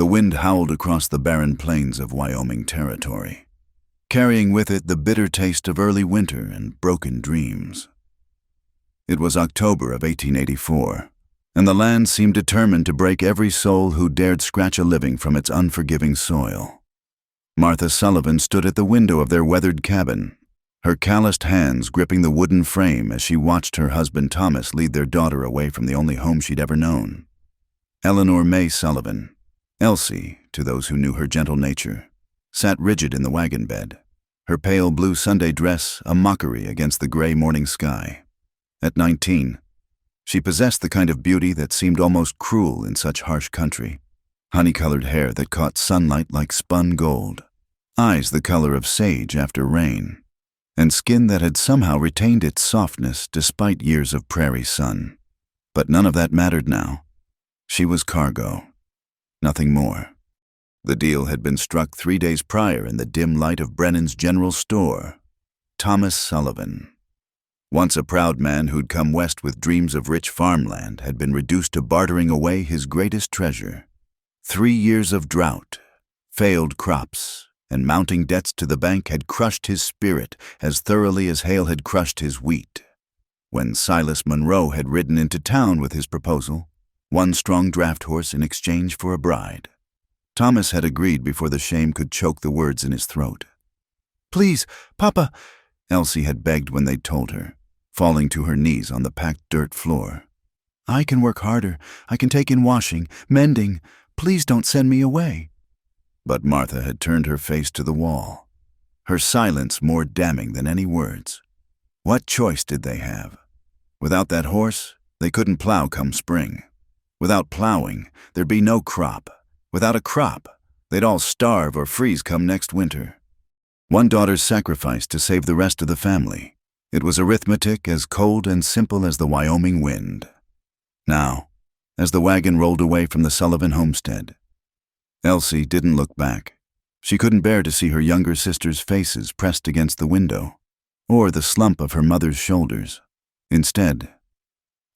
The wind howled across the barren plains of Wyoming territory, carrying with it the bitter taste of early winter and broken dreams. It was October of 1884, and the land seemed determined to break every soul who dared scratch a living from its unforgiving soil. Martha Sullivan stood at the window of their weathered cabin, her calloused hands gripping the wooden frame as she watched her husband Thomas lead their daughter away from the only home she'd ever known. Eleanor May Sullivan, Elsie, to those who knew her gentle nature, sat rigid in the wagon bed, her pale blue Sunday dress a mockery against the gray morning sky. At 19, she possessed the kind of beauty that seemed almost cruel in such harsh country. Honey-colored hair that caught sunlight like spun gold, eyes the color of sage after rain, and skin that had somehow retained its softness despite years of prairie sun. But none of that mattered now. She was cargo, nothing more. The deal had been struck 3 days prior in the dim light of Brennan's General Store. Thomas Sullivan, once a proud man who'd come west with dreams of rich farmland, had been reduced to bartering away his greatest treasure. 3 years of drought, failed crops, and mounting debts to the bank had crushed his spirit as thoroughly as hail had crushed his wheat. When Silas Monroe had ridden into town with his proposal, one strong draft horse in exchange for a bride, Thomas had agreed before the shame could choke the words in his throat. "Please, Papa," Elsie had begged when they'd told her, falling to her knees on the packed dirt floor. "I can work harder. I can take in washing, mending. Please don't send me away." But Martha had turned her face to the wall, her silence more damning than any words. What choice did they have? Without that horse, they couldn't plow come spring. Without plowing, there'd be no crop. Without a crop, they'd all starve or freeze come next winter. One daughter's sacrifice to save the rest of the family. It was arithmetic as cold and simple as the Wyoming wind. Now, as the wagon rolled away from the Sullivan homestead, Elsie didn't look back. She couldn't bear to see her younger sisters' faces pressed against the window, or the slump of her mother's shoulders. Instead,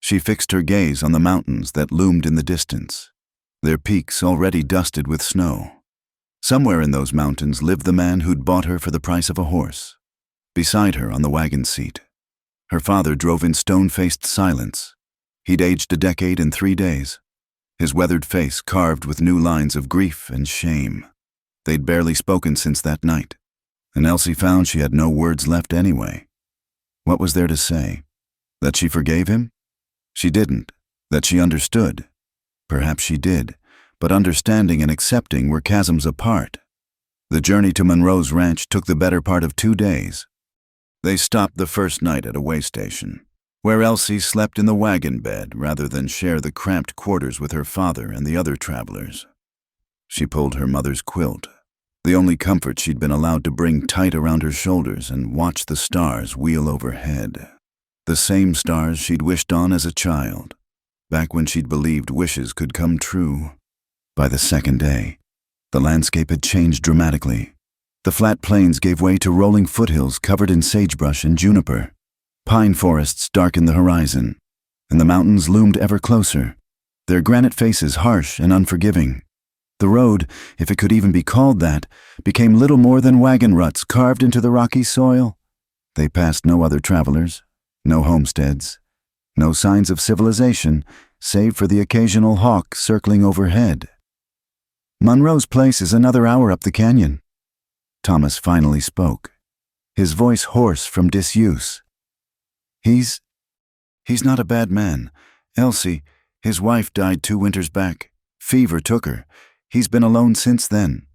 she fixed her gaze on the mountains that loomed in the distance, their peaks already dusted with snow. Somewhere in those mountains lived the man who'd bought her for the price of a horse. Beside her on the wagon seat, her father drove in stone-faced silence. He'd aged a decade in 3 days, his weathered face carved with new lines of grief and shame. They'd barely spoken since that night, and Elsie found she had no words left anyway. What was there to say? That she forgave him? She didn't. That she understood? Perhaps she did, but understanding and accepting were chasms apart. The journey to Monroe's ranch took the better part of 2 days. They stopped the first night at a way station, where Elsie slept in the wagon bed rather than share the cramped quarters with her father and the other travelers. She pulled her mother's quilt, the only comfort she'd been allowed to bring tight around her shoulders, and watched the stars wheel overhead. The same stars she'd wished on as a child, back when she'd believed wishes could come true. By the second day, the landscape had changed dramatically. The flat plains gave way to rolling foothills covered in sagebrush and juniper. Pine forests darkened the horizon, and the mountains loomed ever closer, their granite faces harsh and unforgiving. The road, if it could even be called that, became little more than wagon ruts carved into the rocky soil. They passed no other travelers, no homesteads, no signs of civilization, save for the occasional hawk circling overhead. "Monroe's place is another hour up the canyon." Thomas finally spoke, his voice hoarse from disuse. He's not a bad man. Elsie, his wife died 2 winters back. Fever took her. He's been alone since then."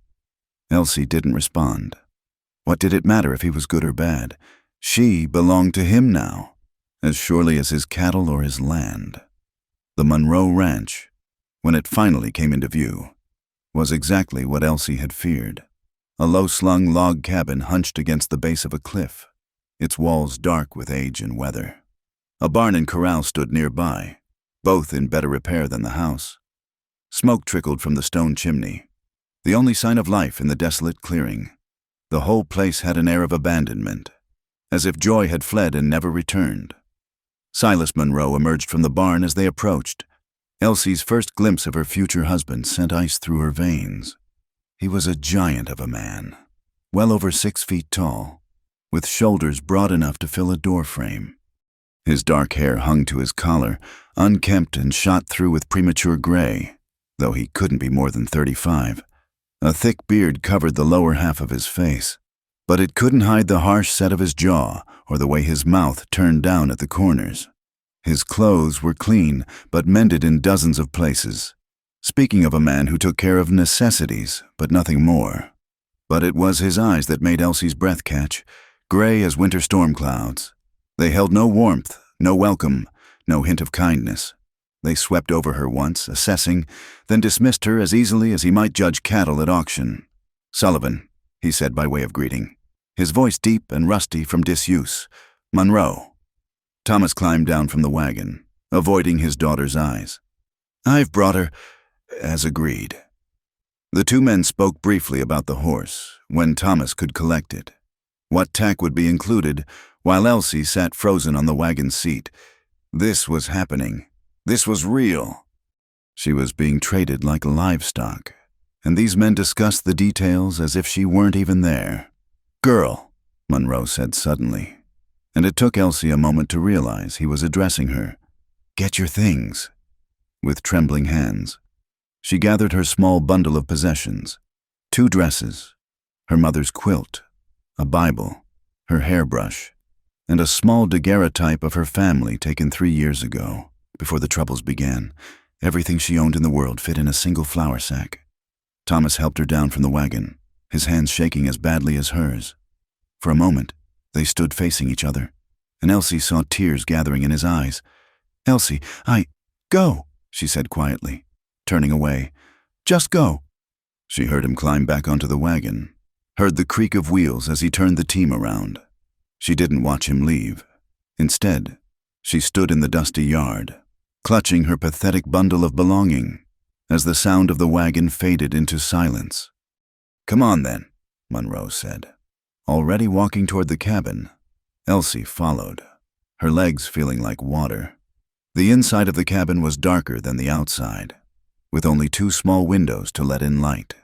Elsie didn't respond. What did it matter if he was good or bad? She belonged to him now, as surely as his cattle or his land. The Monroe Ranch, when it finally came into view, was exactly what Elsie had feared. A low-slung log cabin hunched against the base of a cliff, its walls dark with age and weather. A barn and corral stood nearby, both in better repair than the house. Smoke trickled from the stone chimney, the only sign of life in the desolate clearing. The whole place had an air of abandonment, as if joy had fled and never returned. Silas Monroe emerged from the barn as they approached, Elsie's first glimpse of her future husband sent ice through her veins. He was a giant of a man, well over 6 feet tall, with shoulders broad enough to fill a door frame. His dark hair hung to his collar, unkempt and shot through with premature gray, though he couldn't be more than 35. A thick beard covered the lower half of his face, but it couldn't hide the harsh set of his jaw or the way his mouth turned down at the corners. His clothes were clean, but mended in dozens of places. Speaking of a man who took care of necessities, but nothing more. But it was his eyes that made Elsie's breath catch, gray as winter storm clouds. They held no warmth, no welcome, no hint of kindness. They swept over her once, assessing, then dismissed her as easily as he might judge cattle at auction. "Sullivan," he said by way of greeting, his voice deep and rusty from disuse. "Monroe." Thomas climbed down from the wagon, avoiding his daughter's eyes. "I've brought her, as agreed." The two men spoke briefly about the horse, when Thomas could collect it. What tack would be included, while Elsie sat frozen on the wagon seat. This was happening. This was real. She was being traded like livestock, and these men discussed the details as if she weren't even there. "Girl," Monroe said suddenly, and it took Elsie a moment to realize he was addressing her. "Get your things." With trembling hands, she gathered her small bundle of possessions: 2 dresses, her mother's quilt, a Bible, her hairbrush, and a small daguerreotype of her family taken 3 years ago, before the troubles began. Everything she owned in the world fit in a single flour sack. Thomas helped her down from the wagon, his hands shaking as badly as hers. For a moment, they stood facing each other, and Elsie saw tears gathering in his eyes. "Elsie, go," she said quietly, turning away. "Just go." She heard him climb back onto the wagon, heard the creak of wheels as he turned the team around. She didn't watch him leave. Instead, she stood in the dusty yard, clutching her pathetic bundle of belonging, as the sound of the wagon faded into silence. "Come on then," Monroe said. Already walking toward the cabin, Elsie followed, her legs feeling like water. The inside of the cabin was darker than the outside, with only 2 small windows to let in light.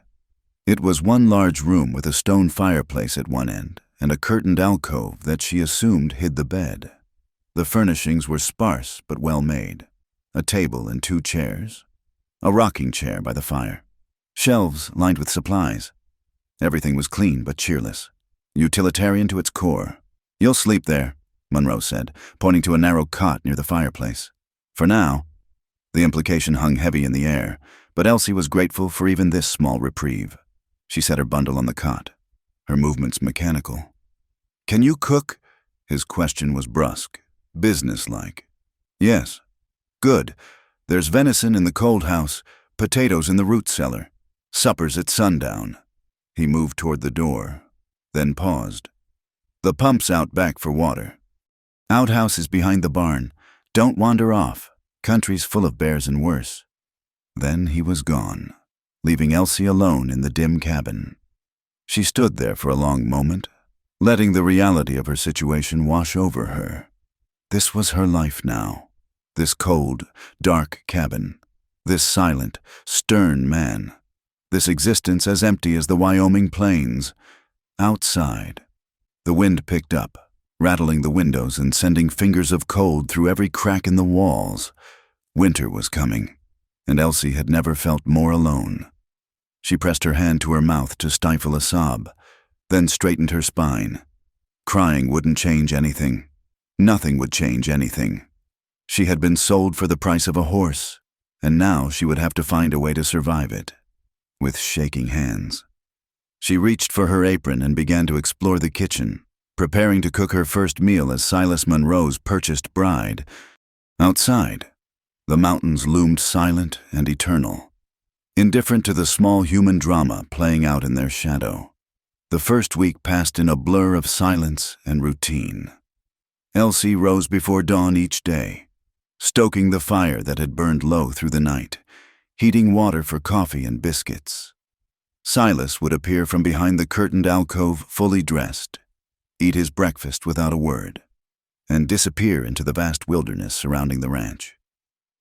It was one large room with a stone fireplace at one end and a curtained alcove that she assumed hid the bed. The furnishings were sparse but well made: a table and 2 chairs, a rocking chair by the fire, shelves lined with supplies. Everything was clean but cheerless, utilitarian to its core. "You'll sleep there," Monroe said, pointing to a narrow cot near the fireplace. "For now." The implication hung heavy in the air, but Elsie was grateful for even this small reprieve. She set her bundle on the cot, her movements mechanical. "Can you cook?" His question was brusque, businesslike. "Yes." "Good. There's venison in the cold house, potatoes in the root cellar. Supper's at sundown." He moved toward the door, then paused. "The pump's out back for water. Outhouse is behind the barn. Don't wander off. Country's full of bears and worse." Then he was gone, leaving Elsie alone in the dim cabin. She stood there for a long moment, letting the reality of her situation wash over her. This was her life now. This cold, dark cabin. This silent, stern man. This existence as empty as the Wyoming plains. Outside, the wind picked up, rattling the windows and sending fingers of cold through every crack in the walls. Winter was coming, and Elsie had never felt more alone. She pressed her hand to her mouth to stifle a sob, then straightened her spine. Crying wouldn't change anything. Nothing would change anything. She had been sold for the price of a horse, and now she would have to find a way to survive it. With shaking hands, she reached for her apron and began to explore the kitchen, preparing to cook her first meal as Silas Monroe's purchased bride. Outside, the mountains loomed silent and eternal, indifferent to the small human drama playing out in their shadow. The first week passed in a blur of silence and routine. Elsie rose before dawn each day, stoking the fire that had burned low through the night, heating water for coffee and biscuits. Silas would appear from behind the curtained alcove fully dressed, eat his breakfast without a word, and disappear into the vast wilderness surrounding the ranch.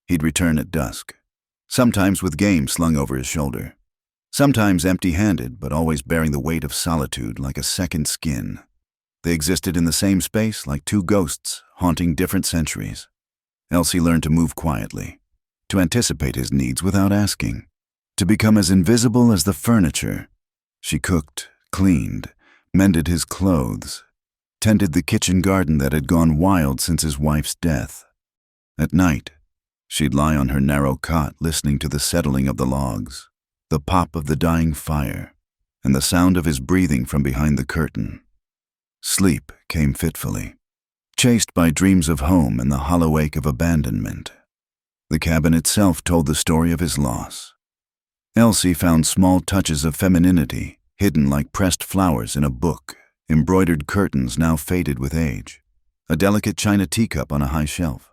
He'd return at dusk, sometimes with game slung over his shoulder, sometimes empty-handed but always bearing the weight of solitude like a second skin. They existed in the same space like two ghosts haunting different centuries. Elsie learned to move quietly, to anticipate his needs without asking, to become as invisible as the furniture. She cooked, cleaned, mended his clothes, tended the kitchen garden that had gone wild since his wife's death. At night, she'd lie on her narrow cot listening to the settling of the logs, the pop of the dying fire, and the sound of his breathing from behind the curtain. Sleep came fitfully, chased by dreams of home and the hollow ache of abandonment. The cabin itself told the story of his loss. Elsie found small touches of femininity hidden like pressed flowers in a book, embroidered curtains now faded with age, a delicate china teacup on a high shelf,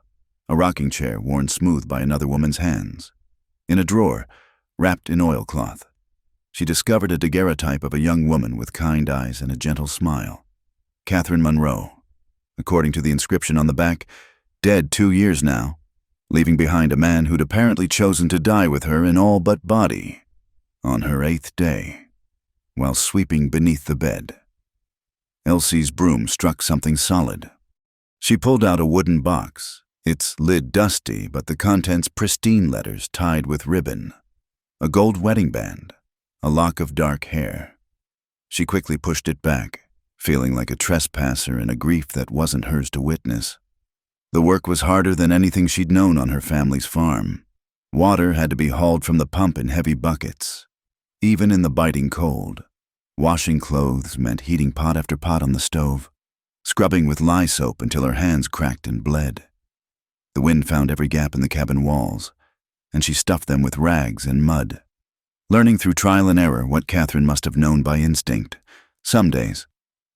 a rocking chair worn smooth by another woman's hands. In a drawer, wrapped in oilcloth, she discovered a daguerreotype of a young woman with kind eyes and a gentle smile. Catherine Monroe, according to the inscription on the back, dead 2 years now, leaving behind a man who'd apparently chosen to die with her in all but body, on her 8th day, while sweeping beneath the bed. Elsie's broom struck something solid. She pulled out a wooden box, its lid dusty but the contents pristine letters tied with ribbon, a gold wedding band, a lock of dark hair. She quickly pushed it back, feeling like a trespasser in a grief that wasn't hers to witness. The work was harder than anything she'd known on her family's farm. Water had to be hauled from the pump in heavy buckets, even in the biting cold. Washing clothes meant heating pot after pot on the stove, scrubbing with lye soap until her hands cracked and bled. The wind found every gap in the cabin walls, and she stuffed them with rags and mud, learning through trial and error what Catherine must have known by instinct. Some days,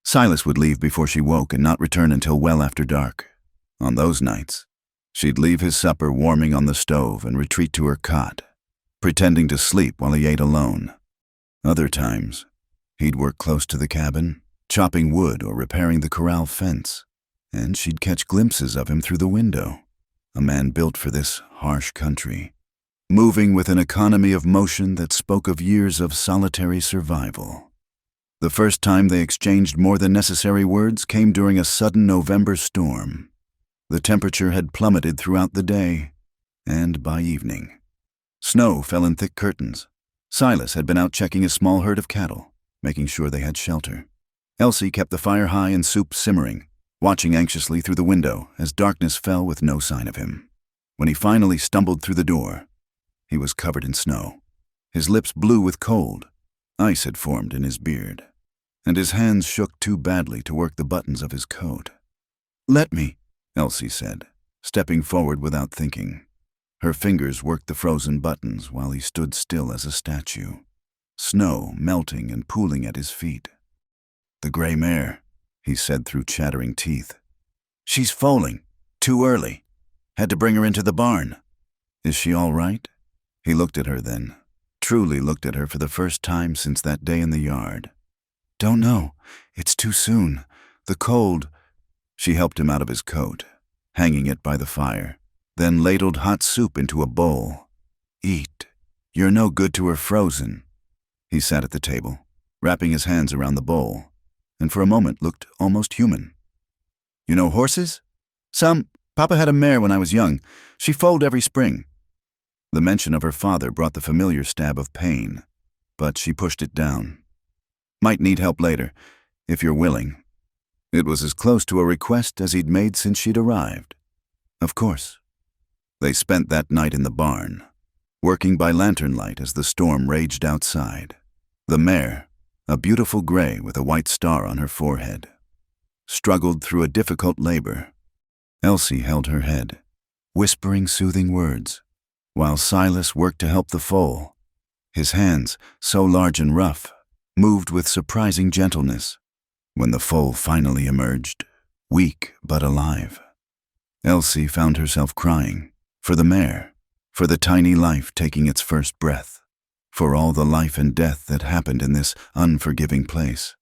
Silas would leave before she woke and not return until well after dark. On those nights, she'd leave his supper warming on the stove and retreat to her cot, pretending to sleep while he ate alone. Other times, he'd work close to the cabin, chopping wood or repairing the corral fence, and she'd catch glimpses of him through the window, a man built for this harsh country, moving with an economy of motion that spoke of years of solitary survival. The first time they exchanged more than necessary words came during a sudden November storm. The temperature had plummeted throughout the day, and by evening, snow fell in thick curtains. Silas had been out checking a small herd of cattle, making sure they had shelter. Elsie kept the fire high and soup simmering, watching anxiously through the window as darkness fell with no sign of him. When he finally stumbled through the door, he was covered in snow, his lips blue with cold. Ice had formed in his beard, and his hands shook too badly to work the buttons of his coat. "Let me," Elsie said, stepping forward without thinking. Her fingers worked the frozen buttons while he stood still as a statue, snow melting and pooling at his feet. "The gray mare," he said through chattering teeth. "She's foaling. Too early. Had to bring her into the barn. Is she all right?" He looked at her then, truly looked at her for the first time since that day in the yard. "Don't know. It's too soon. The cold." She helped him out of his coat, hanging it by the fire, then ladled hot soup into a bowl. "Eat. You're no good to her frozen." He sat at the table, wrapping his hands around the bowl, and for a moment looked almost human. "You know horses?" "Some. Papa had a mare when I was young. She foaled every spring." The mention of her father brought the familiar stab of pain, but she pushed it down. "Might need help later, if you're willing." It was as close to a request as he'd made since she'd arrived. Of course. They spent that night in the barn, working by lantern light as the storm raged outside. The mare, a beautiful gray with a white star on her forehead, struggled through a difficult labor. Elsie held her head, whispering soothing words, while Silas worked to help the foal. His hands, so large and rough, moved with surprising gentleness. When the foal finally emerged, weak but alive, Elsie found herself crying, for the mare, for the tiny life taking its first breath, for all the life and death that happened in this unforgiving place.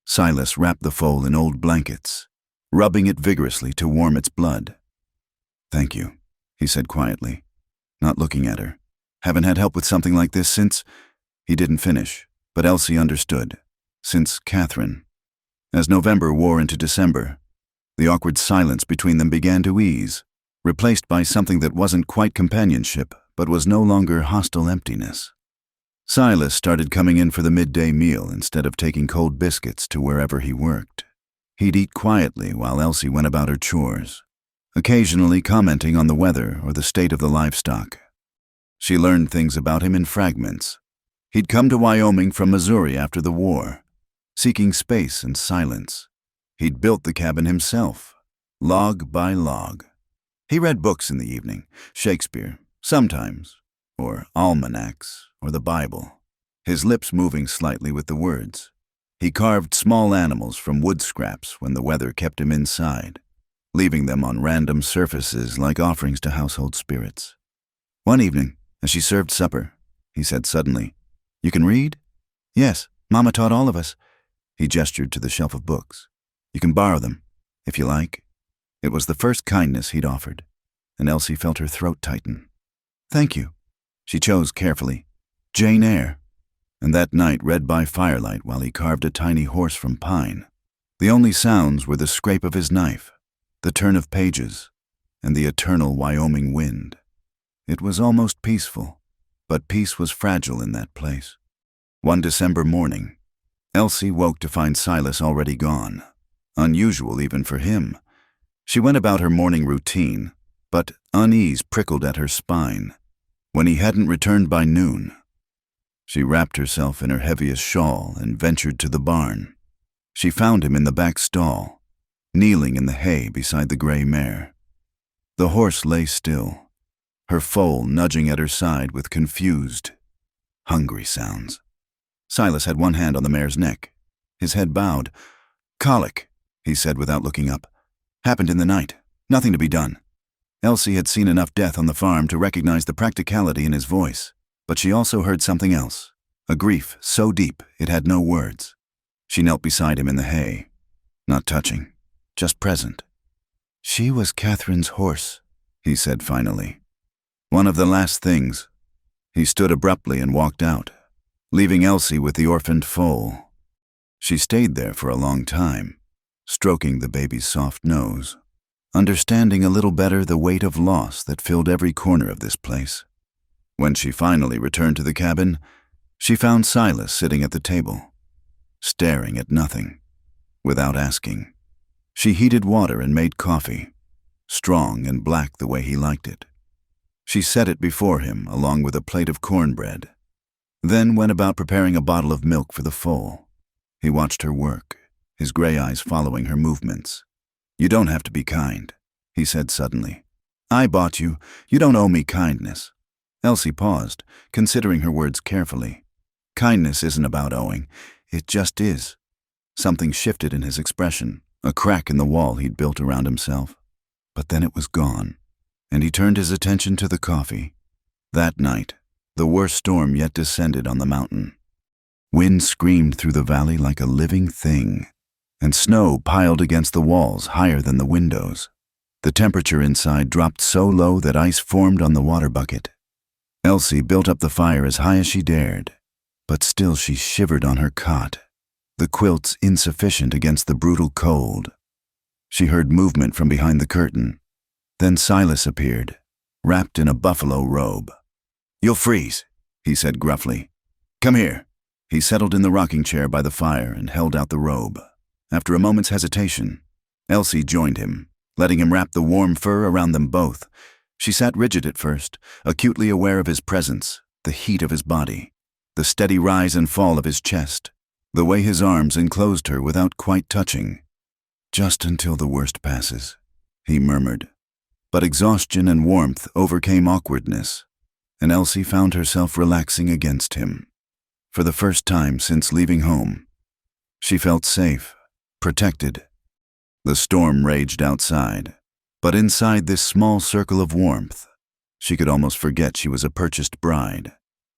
Silas wrapped the foal in old blankets, rubbing it vigorously to warm its blood. "Thank you," he said quietly, not looking at her, Haven't had help with something like this since—" He didn't finish, but Elsie understood. Since Catherine. As November wore into December, the awkward silence between them began to ease, replaced by something that wasn't quite companionship, but was no longer hostile emptiness. Silas started coming in for the midday meal instead of taking cold biscuits to wherever he worked. He'd eat quietly while Elsie went about her chores, occasionally commenting on the weather or the state of the livestock. She learned things about him in fragments. He'd come to Wyoming from Missouri after the war, seeking space and silence. He'd built the cabin himself, log by log. He read books in the evening, Shakespeare, sometimes, or almanacs, or the Bible, his lips moving slightly with the words. He carved small animals from wood scraps when the weather kept him inside, leaving them on random surfaces like offerings to household spirits. One evening, as she served supper, he said suddenly, "You can read?" "Yes, Mama taught all of us." He gestured to the shelf of books. "You can borrow them, if you like." It was the first kindness he'd offered, and Elsie felt her throat tighten. "Thank you." She chose carefully. Jane Eyre, and that night read by firelight while he carved a tiny horse from pine. The only sounds were the scrape of his knife, the turn of pages, and the eternal Wyoming wind. It was almost peaceful, but peace was fragile in that place. One December morning, Elsie woke to find Silas already gone, unusual even for him. She went about her morning routine, but unease prickled at her spine when he hadn't returned by noon. She wrapped herself in her heaviest shawl and ventured to the barn. She found him in the back stall, kneeling in the hay beside the gray mare. The horse lay still, her foal nudging at her side with confused, hungry sounds. Silas had one hand on the mare's neck, his head bowed. "Colic," he said without looking up. "Happened in the night. Nothing to be done." Elsie had seen enough death on the farm to recognize the practicality in his voice, but she also heard something else, a grief so deep it had no words. She knelt beside him in the hay, not touching, just present. "She was Catherine's horse," he said finally. "One of the last things." He stood abruptly and walked out, leaving Elsie with the orphaned foal. She stayed there for a long time, stroking the baby's soft nose, understanding a little better the weight of loss that filled every corner of this place. When she finally returned to the cabin, she found Silas sitting at the table, staring at nothing, without asking. She heated water and made coffee, strong and black the way he liked it. She set it before him along with a plate of cornbread, then went about preparing a bottle of milk for the foal. He watched her work, his gray eyes following her movements. "You don't have to be kind," he said suddenly. "I bought you. You don't owe me kindness." Elsie paused, considering her words carefully. Kindness isn't about owing. It just is. Something shifted in his expression, a crack in the wall he'd built around himself. But then it was gone, and he turned his attention to the coffee. That night, the worst storm yet descended on the mountain. Wind screamed through the valley like a living thing, and snow piled against the walls higher than the windows. The temperature inside dropped so low that ice formed on the water bucket. Elsie built up the fire as high as she dared, but still she shivered on her cot, the quilts insufficient against the brutal cold. She heard movement from behind the curtain. Then Silas appeared, wrapped in a buffalo robe. "You'll freeze," he said gruffly. "Come here." He settled in the rocking chair by the fire and held out the robe. After a moment's hesitation, Elsie joined him, letting him wrap the warm fur around them both. She sat rigid at first, acutely aware of his presence, the heat of his body, the steady rise and fall of his chest, the way his arms enclosed her without quite touching. "Just until the worst passes," he murmured. But exhaustion and warmth overcame awkwardness, and Elsie found herself relaxing against him. For the first time since leaving home, she felt safe, protected. The storm raged outside, but inside this small circle of warmth, she could almost forget she was a purchased bride.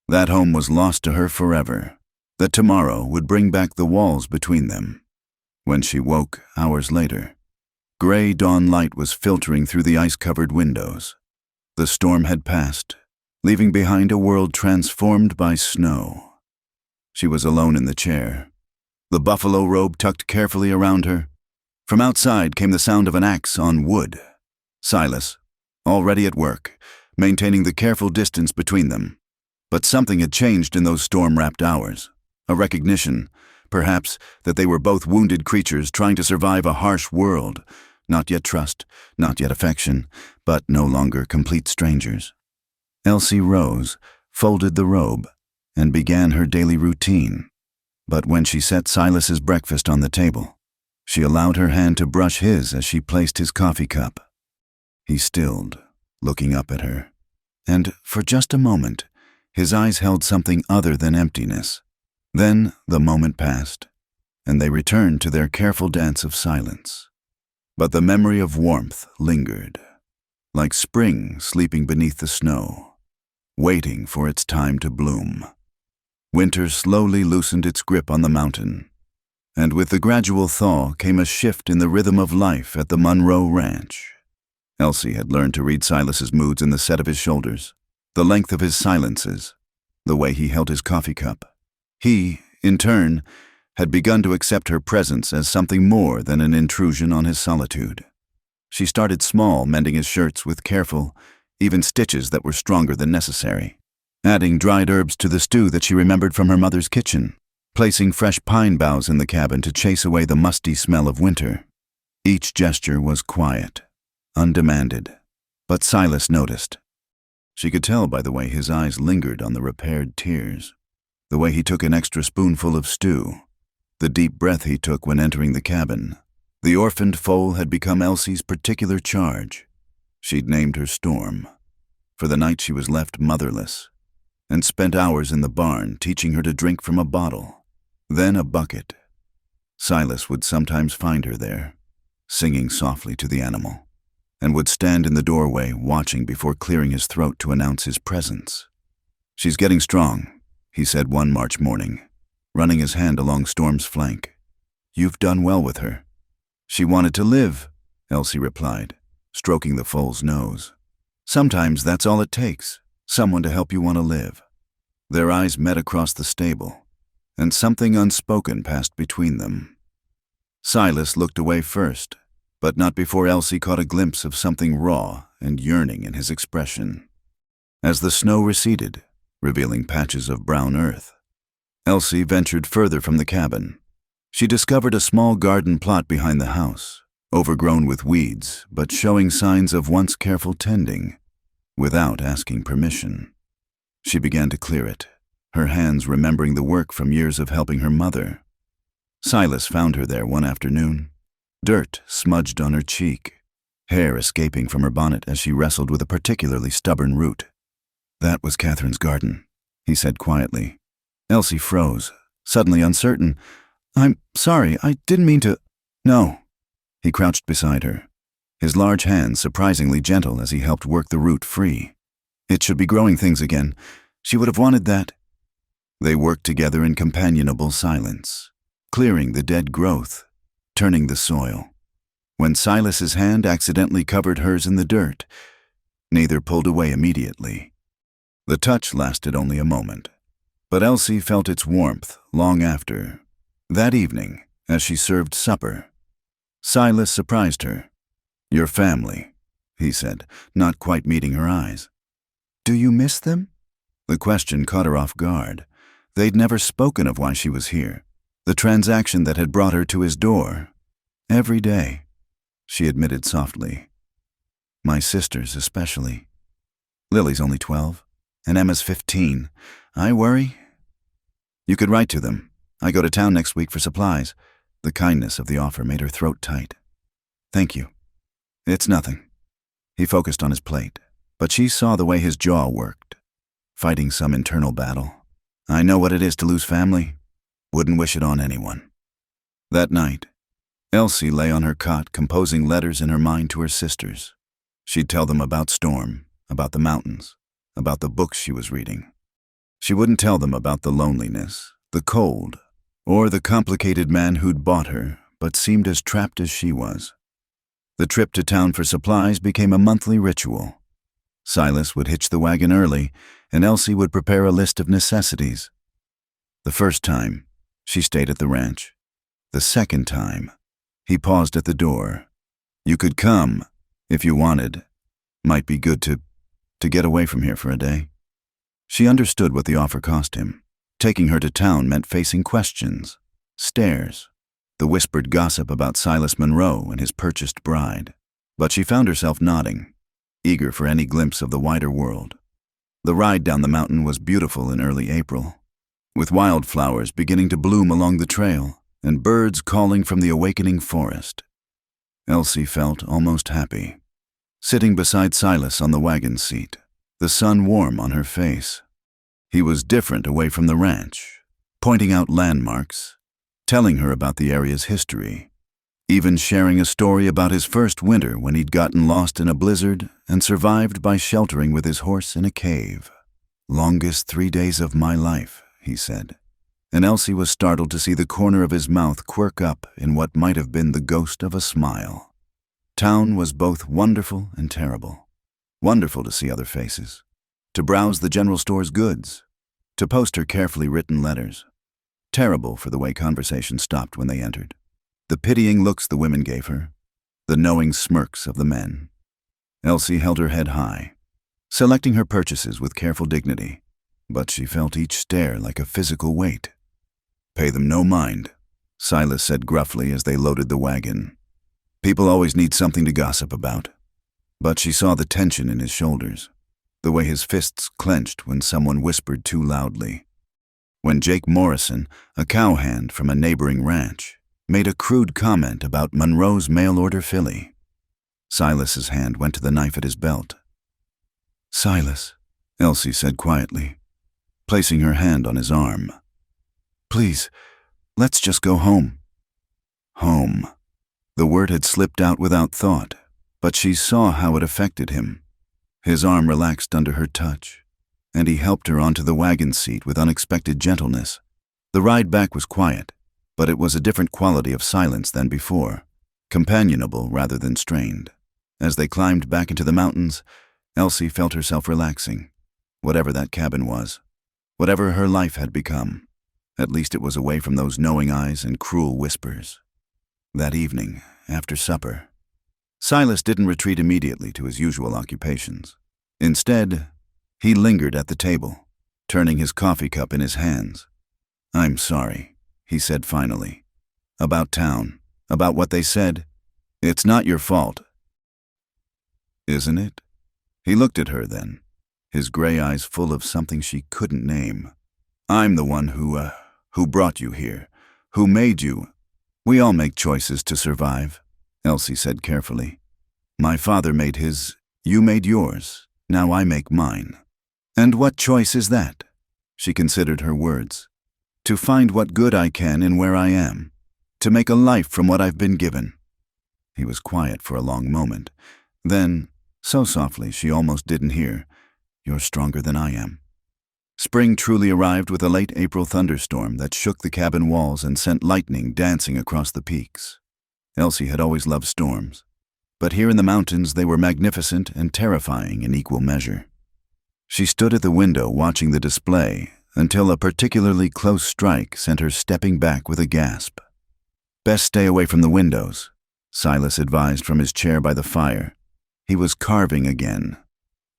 That home was lost to her forever, that tomorrow would bring back the walls between them. When she woke, hours later, gray dawn light was filtering through the ice-covered windows. The storm had passed, leaving behind a world transformed by snow. She was alone in the chair, the buffalo robe tucked carefully around her. From outside came the sound of an axe on wood. Silas, already at work, maintaining the careful distance between them. But something had changed in those storm-wrapped hours. A recognition, perhaps, that they were both wounded creatures trying to survive a harsh world. Not yet trust, not yet affection, but no longer complete strangers. Elsie rose, folded the robe, and began her daily routine. But when she set Silas's breakfast on the table, she allowed her hand to brush his as she placed his coffee cup. He stilled, looking up at her, and for just a moment, his eyes held something other than emptiness. Then the moment passed, and they returned to their careful dance of silence. But the memory of warmth lingered, like spring sleeping beneath the snow, waiting for its time to bloom. Winter slowly loosened its grip on the mountain, and with the gradual thaw came a shift in the rhythm of life at the Monroe Ranch. Elsie had learned to read Silas's moods in the set of his shoulders, the length of his silences, the way he held his coffee cup. He, in turn, had begun to accept her presence as something more than an intrusion on his solitude. She started small, mending his shirts with careful, even stitches that were stronger than necessary, adding dried herbs to the stew that she remembered from her mother's kitchen, placing fresh pine boughs in the cabin to chase away the musty smell of winter. Each gesture was quiet, undemanded, but Silas noticed. She could tell by the way his eyes lingered on the repaired tears, the way he took an extra spoonful of stew, the deep breath he took when entering the cabin. The orphaned foal had become Elsie's particular charge. She'd named her Storm. For the night she was left motherless, and spent hours in the barn teaching her to drink from a bottle, then a bucket. Silas would sometimes find her there, singing softly to the animal, and would stand in the doorway watching before clearing his throat to announce his presence. "She's getting strong," he said one March morning, running his hand along Storm's flank. "You've done well with her." "She wanted to live," Elsie replied, stroking the foal's nose. "Sometimes that's all it takes, someone to help you want to live." Their eyes met across the stable, and something unspoken passed between them. Silas looked away first, but not before Elsie caught a glimpse of something raw and yearning in his expression. As the snow receded, revealing patches of brown earth, Elsie ventured further from the cabin. She discovered a small garden plot behind the house, overgrown with weeds, but showing signs of once careful tending, without asking permission. She began to clear it, her hands remembering the work from years of helping her mother. Silas found her there one afternoon, dirt smudged on her cheek, hair escaping from her bonnet as she wrestled with a particularly stubborn root. "That was Catherine's garden," he said quietly. Elsie froze, suddenly uncertain. "I'm sorry, I didn't mean to—" "No." He crouched beside her, his large hands surprisingly gentle as he helped work the root free. "It should be growing things again. She would have wanted that." They worked together in companionable silence, clearing the dead growth, turning the soil. When Silas's hand accidentally covered hers in the dirt, neither pulled away immediately. The touch lasted only a moment, but Elsie felt its warmth long after. That evening, as she served supper, Silas surprised her. "Your family," he said, not quite meeting her eyes. "Do you miss them?" The question caught her off guard. They'd never spoken of why she was here, the transaction that had brought her to his door. "Every day," she admitted softly. "My sisters especially. Lily's only 12, and Emma's 15. I worry." "You could write to them. I go to town next week for supplies." The kindness of the offer made her throat tight. "Thank you. It's nothing." He focused on his plate, but she saw the way his jaw worked, fighting some internal battle. "I know what it is to lose family. Wouldn't wish it on anyone." That night, Elsie lay on her cot composing letters in her mind to her sisters. She'd tell them about Storm, about the mountains, about the books she was reading. She wouldn't tell them about the loneliness, the cold, or the complicated man who'd bought her but seemed as trapped as she was. The trip to town for supplies became a monthly ritual. Silas would hitch the wagon early, and Elsie would prepare a list of necessities. The first time, she stayed at the ranch. The second time, he paused at the door. You could come, if you wanted. Might be good to get away from here for a day. She understood what the offer cost him. Taking her to town meant facing questions, stares, the whispered gossip about Silas Monroe and his purchased bride. But she found herself nodding, eager for any glimpse of the wider world. The ride down the mountain was beautiful in early April, with wildflowers beginning to bloom along the trail and birds calling from the awakening forest. Elsie felt almost happy, sitting beside Silas on the wagon seat, the sun warm on her face. He was different away from the ranch, pointing out landmarks, telling her about the area's history, even sharing a story about his first winter when he'd gotten lost in a blizzard and survived by sheltering with his horse in a cave. "Longest 3 days of my life," he said, and Elsie was startled to see the corner of his mouth quirk up in what might have been the ghost of a smile. Town was both wonderful and terrible. Wonderful to see other faces, to browse the general store's goods, to post her carefully written letters. Terrible for the way conversation stopped when they entered. The pitying looks the women gave her, the knowing smirks of the men. Elsie held her head high, selecting her purchases with careful dignity, but she felt each stare like a physical weight. "Pay them no mind," Silas said gruffly as they loaded the wagon. "People always need something to gossip about." But she saw the tension in his shoulders, the way his fists clenched when someone whispered too loudly. When Jake Morrison, a cowhand from a neighboring ranch, made a crude comment about Monroe's mail-order filly. Silas's hand went to the knife at his belt. "Silas," Elsie said quietly, placing her hand on his arm. "Please, let's just go home." Home. The word had slipped out without thought, but she saw how it affected him. His arm relaxed under her touch, and he helped her onto the wagon seat with unexpected gentleness. The ride back was quiet, but it was a different quality of silence than before, companionable rather than strained. As they climbed back into the mountains, Elsie felt herself relaxing. Whatever that cabin was, whatever her life had become, at least it was away from those knowing eyes and cruel whispers. That evening, after supper, Silas didn't retreat immediately to his usual occupations. Instead, he lingered at the table, turning his coffee cup in his hands. "I'm sorry," he said finally. "About town, about what they said. It's not your fault." "Isn't it?" He looked at her then, his gray eyes full of something she couldn't name. "I'm the one who brought you here, who made you. We all make choices to survive," Elsie said carefully. "My father made his, you made yours, now I make mine." "And what choice is that?" She considered her words. "To find what good I can in where I am, to make a life from what I've been given." He was quiet for a long moment. Then, so softly she almost didn't hear, "You're stronger than I am." Spring truly arrived with a late April thunderstorm that shook the cabin walls and sent lightning dancing across the peaks. Elsie had always loved storms, but here in the mountains they were magnificent and terrifying in equal measure. She stood at the window watching the display until a particularly close strike sent her stepping back with a gasp. "Best stay away from the windows," Silas advised from his chair by the fire. He was carving again,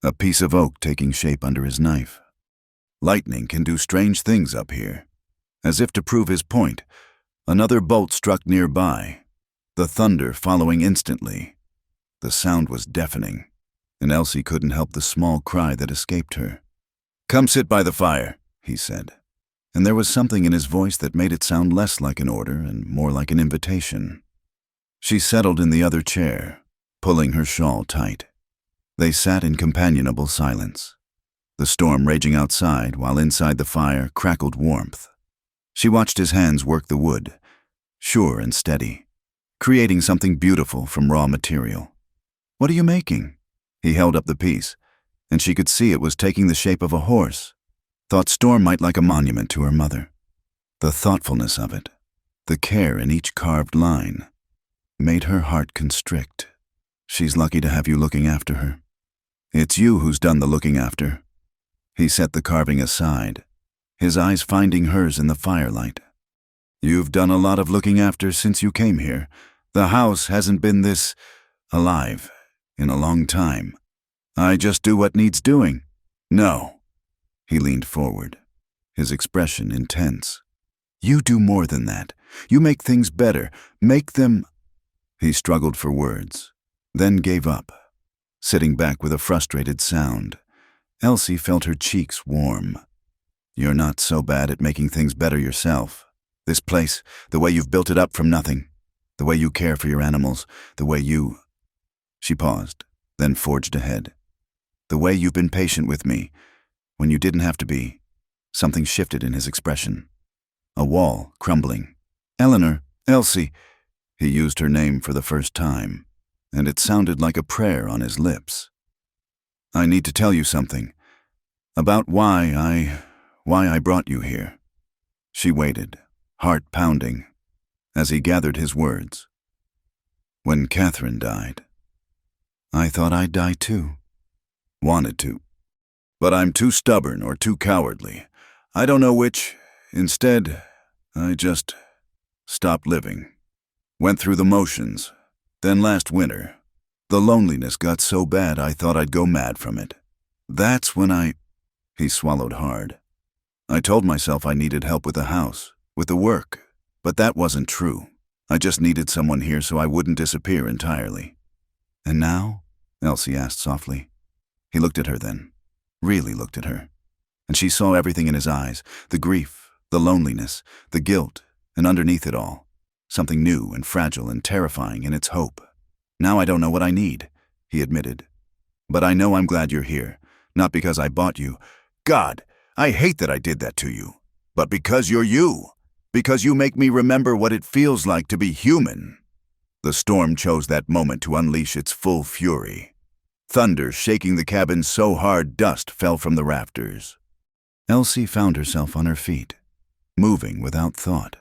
a piece of oak taking shape under his knife. "Lightning can do strange things up here." As if to prove his point, another bolt struck nearby, the thunder following instantly. The sound was deafening, and Elsie couldn't help the small cry that escaped her. "Come sit by the fire," he said, and there was something in his voice that made it sound less like an order and more like an invitation. She settled in the other chair, pulling her shawl tight. They sat in companionable silence, the storm raging outside while inside the fire crackled warmth. She watched his hands work the wood, sure and steady, creating something beautiful from raw material. "What are you making?" He held up the piece, and she could see it was taking the shape of a horse. Thought Storm might like a monument to her mother. The thoughtfulness of it, the care in each carved line, made her heart constrict. "She's lucky to have you looking after her." It's you who's done the looking after. He set the carving aside, his eyes finding hers in the firelight. You've done a lot of looking after since you came here. The house hasn't been this alive in a long time. I just do what needs doing. No. He leaned forward, his expression intense. You do more than that. You make things better. Make them... He struggled for words, then gave up, sitting back with a frustrated sound. Elsie felt her cheeks warm. You're not so bad at making things better yourself. This place, the way you've built it up from nothing, the way you care for your animals, the way you... She paused, then forged ahead. The way you've been patient with me, when you didn't have to be. Something shifted in his expression. A wall crumbling. Eleanor, Elsie. He used her name for the first time, and it sounded like a prayer on his lips. I need to tell you something. About why I brought you here. She waited, heart pounding, as he gathered his words. When Catherine died, I thought I'd die too. Wanted to. But I'm too stubborn or too cowardly. I don't know which. Instead, I just stopped living. Went through the motions. Then last winter, the loneliness got so bad I thought I'd go mad from it. That's when He swallowed hard. I told myself I needed help with the house, with the work, but that wasn't true. I just needed someone here so I wouldn't disappear entirely. And now? Elsie asked softly. He looked at her then, really looked at her, and she saw everything in his eyes, the grief, the loneliness, the guilt, and underneath it all, something new and fragile and terrifying in its hope. Now I don't know what I need, he admitted. But I know I'm glad you're here, not because I bought you. God, I hate that I did that to you. But because you're you. Because you make me remember what it feels like to be human. The storm chose that moment to unleash its full fury. Thunder shaking the cabin so hard dust fell from the rafters. Elsie found herself on her feet, moving without thought.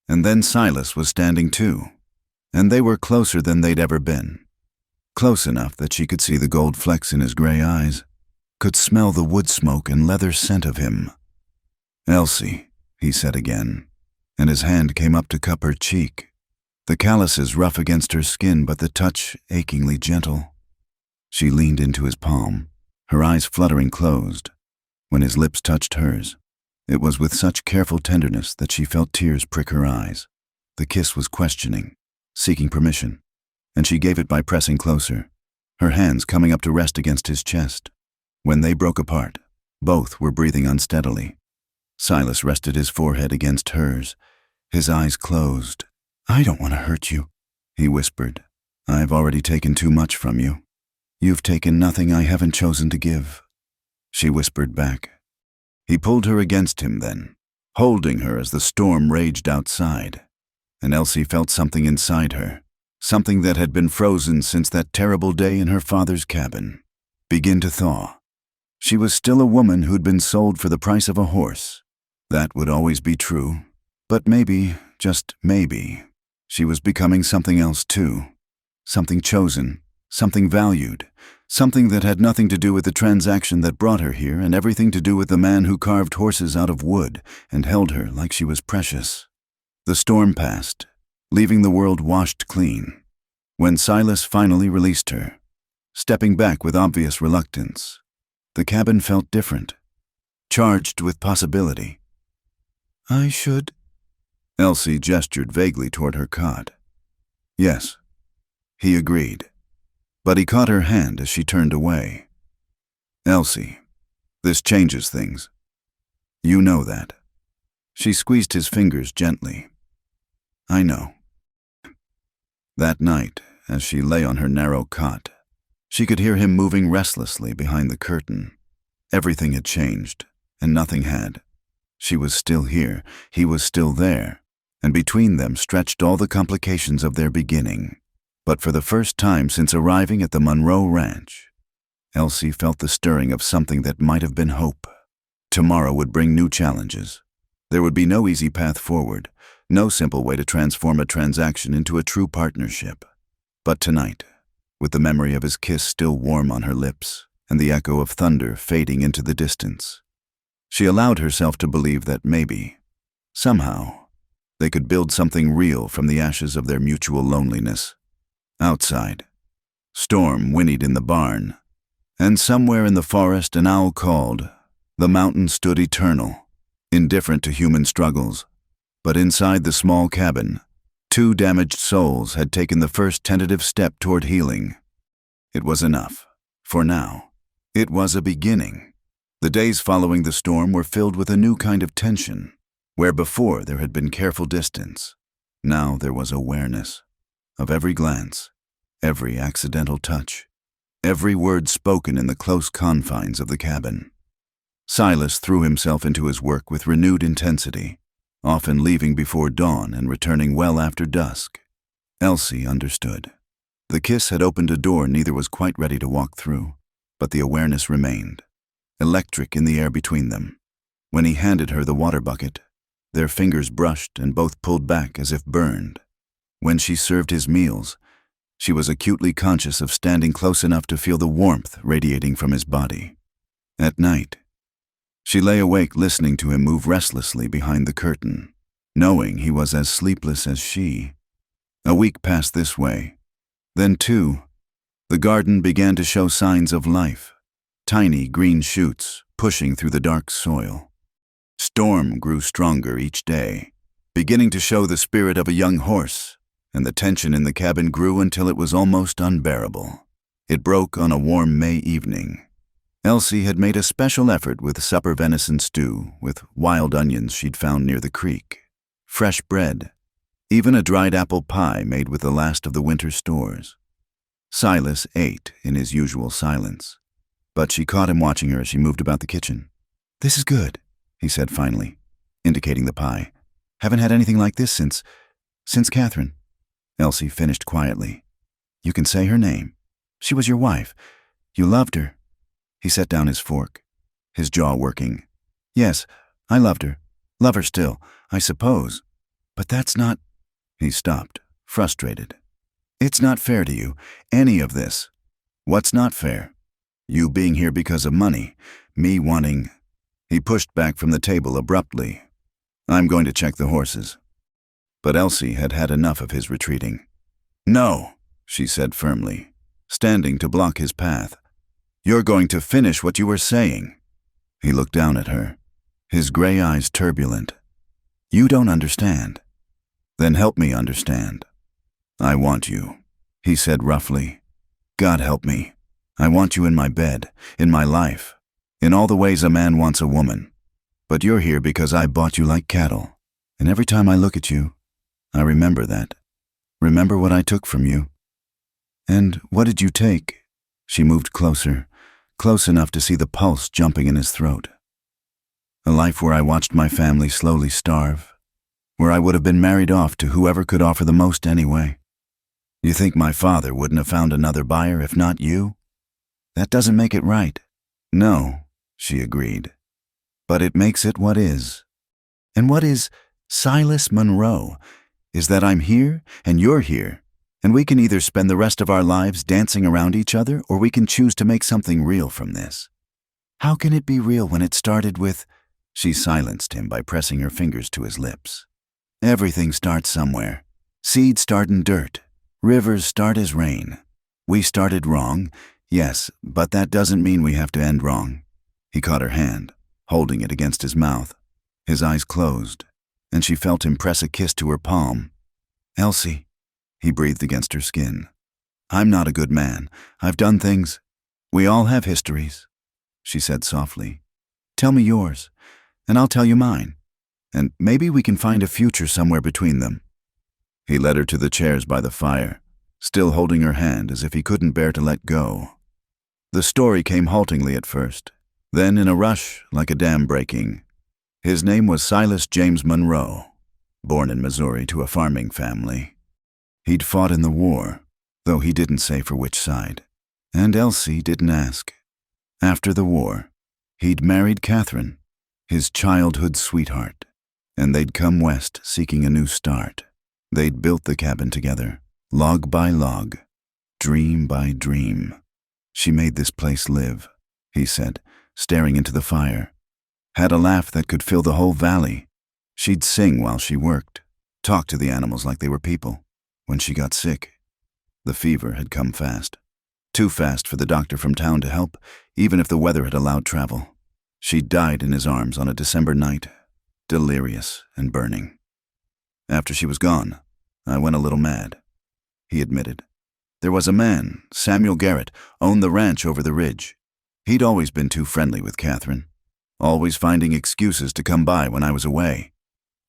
And then Silas was standing too, and they were closer than they'd ever been. Close enough that she could see the gold flecks in his gray eyes, could smell the wood smoke and leather scent of him. Elsie, he said again, and his hand came up to cup her cheek, the calluses rough against her skin but the touch achingly gentle. She leaned into his palm, her eyes fluttering closed. When his lips touched hers, it was with such careful tenderness that she felt tears prick her eyes. The kiss was questioning, seeking permission, and she gave it by pressing closer, her hands coming up to rest against his chest. When they broke apart, both were breathing unsteadily. Silas rested his forehead against hers, his eyes closed. I don't want to hurt you, he whispered. I've already taken too much from you. You've taken nothing I haven't chosen to give, she whispered back. He pulled her against him then, holding her as the storm raged outside, and Elsie felt something inside her, something that had been frozen since that terrible day in her father's cabin, begin to thaw. She was still a woman who'd been sold for the price of a horse. That would always be true, but maybe, just maybe, she was becoming something else too, something chosen, something valued, something that had nothing to do with the transaction that brought her here and everything to do with the man who carved horses out of wood and held her like she was precious. The storm passed, leaving the world washed clean. When Silas finally released her, stepping back with obvious reluctance, the cabin felt different, charged with possibility. I should... Elsie gestured vaguely toward her cot. Yes, he agreed. But he caught her hand as she turned away. Elsie, this changes things. You know that. She squeezed his fingers gently. I know. That night, as she lay on her narrow cot, she could hear him moving restlessly behind the curtain. Everything had changed, and nothing had. She was still here, he was still there, and between them stretched all the complications of their beginning. But for the first time since arriving at the Monroe Ranch, Elsie felt the stirring of something that might have been hope. Tomorrow would bring new challenges. There would be no easy path forward, no simple way to transform a transaction into a true partnership. But tonight, with the memory of his kiss still warm on her lips and the echo of thunder fading into the distance. She allowed herself to believe that maybe, somehow, they could build something real from the ashes of their mutual loneliness. Outside, storm whinnied in the barn, and somewhere in the forest an owl called. The mountain stood eternal, indifferent to human struggles. But inside the small cabin, two damaged souls had taken the first tentative step toward healing. It was enough. For now, it was a beginning. The days following the storm were filled with a new kind of tension. Where before there had been careful distance, now there was awareness of every glance, every accidental touch, every word spoken in the close confines of the cabin. Silas threw himself into his work with renewed intensity, often leaving before dawn and returning well after dusk. Elsie understood. The kiss had opened a door neither was quite ready to walk through, but the awareness remained, electric in the air between them. When he handed her the water bucket, their fingers brushed and both pulled back as if burned. When she served his meals, she was acutely conscious of standing close enough to feel the warmth radiating from his body. At night, she lay awake listening to him move restlessly behind the curtain, knowing he was as sleepless as she. A week passed this way. Then, too, the garden began to show signs of life, tiny green shoots pushing through the dark soil. Storm grew stronger each day, beginning to show the spirit of a young horse, and the tension in the cabin grew until it was almost unbearable. It broke on a warm May evening. Elsie had made a special effort with supper venison stew with wild onions she'd found near the creek, fresh bread, even a dried apple pie made with the last of the winter stores. Silas ate in his usual silence, but she caught him watching her as she moved about the kitchen. "This is good," he said finally, indicating the pie. "Haven't had anything like this since Catherine." Elsie finished quietly. "You can say her name. She was your wife. You loved her." He set down his fork, his jaw working. "Yes, I loved her. Love her still, I suppose. But that's not—" He stopped, frustrated. "It's not fair to you, any of this." "What's not fair?" "You being here because of money, me wanting—" He pushed back from the table abruptly. "I'm going to check the horses." But Elsie had had enough of his retreating. "No," she said firmly, standing to block his path. "You're going to finish what you were saying." He looked down at her, his gray eyes turbulent. "You don't understand." "Then help me understand." "I want you," he said roughly. "God help me. I want you in my bed, in my life, in all the ways a man wants a woman. But you're here because I bought you like cattle. And every time I look at you, I remember that. Remember what I took from you." "And what did you take?" She moved closer, close enough to see the pulse jumping in his throat. "A life where I watched my family slowly starve, where I would have been married off to whoever could offer the most anyway. You think my father wouldn't have found another buyer if not you? That doesn't make it right." "No," she agreed. "But it makes it what is." "And what is Silas Monroe is that I'm here and you're here, and we can either spend the rest of our lives dancing around each other or we can choose to make something real from this. How can it be real when it started with—" She silenced him by pressing her fingers to his lips. "Everything starts somewhere. Seeds start in dirt. Rivers start as rain. We started wrong, yes, but that doesn't mean we have to end wrong." He caught her hand, holding it against his mouth. His eyes closed, and she felt him press a kiss to her palm. "Elsie," he breathed against her skin. "I'm not a good man. I've done things. We all have histories," she said softly. "Tell me yours, and I'll tell you mine, and maybe we can find a future somewhere between them." He led her to the chairs by the fire, still holding her hand as if he couldn't bear to let go. The story came haltingly at first, then in a rush like a dam breaking. His name was Silas James Monroe, born in Missouri to a farming family. He'd fought in the war, though he didn't say for which side, and Elsie didn't ask. After the war, he'd married Catherine, his childhood sweetheart, and they'd come west seeking a new start. They'd built the cabin together, log by log, dream by dream. She made this place live, he said, staring into the fire. Had a laugh that could fill the whole valley. She'd sing while she worked, talk to the animals like they were people. When she got sick, the fever had come fast. Too fast for the doctor from town to help, even if the weather had allowed travel. She died in his arms on a December night, delirious and burning. After she was gone, I went a little mad, he admitted. There was a man, Samuel Garrett, owned the ranch over the ridge. He'd always been too friendly with Catherine, always finding excuses to come by when I was away.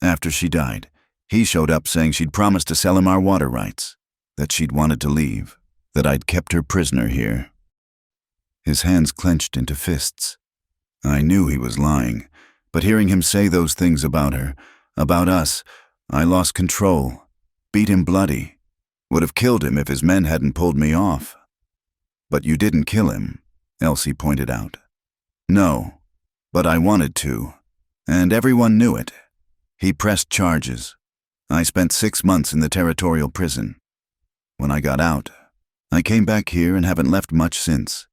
After she died, he showed up saying she'd promised to sell him our water rights, that she'd wanted to leave, that I'd kept her prisoner here. His hands clenched into fists. I knew he was lying, but hearing him say those things about her, about us, I lost control, beat him bloody, would have killed him if his men hadn't pulled me off. But you didn't kill him, Elsie pointed out. No, but I wanted to, and everyone knew it. He pressed charges. I spent 6 months in the territorial prison. When I got out, I came back here and haven't left much since.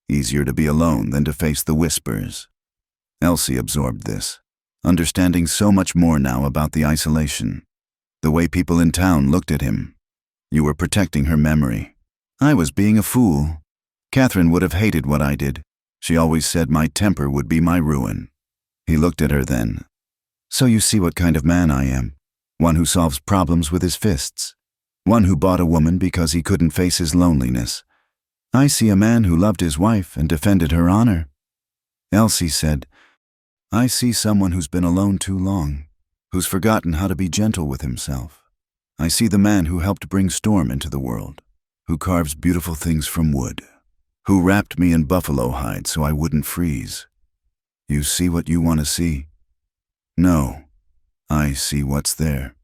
Easier to be alone than to face the whispers. Elsie absorbed this, understanding so much more now about the isolation, the way people in town looked at him. You were protecting her memory. I was being a fool. Catherine would have hated what I did. She always said my temper would be my ruin. He looked at her then. So you see what kind of man I am. One who solves problems with his fists. One who bought a woman because he couldn't face his loneliness. I see a man who loved his wife and defended her honor. Elsie said, I see someone who's been alone too long, who's forgotten how to be gentle with himself. I see the man who helped bring storm into the world, who carves beautiful things from wood, who wrapped me in buffalo hide so I wouldn't freeze. You see what you want to see? No, I see what's there.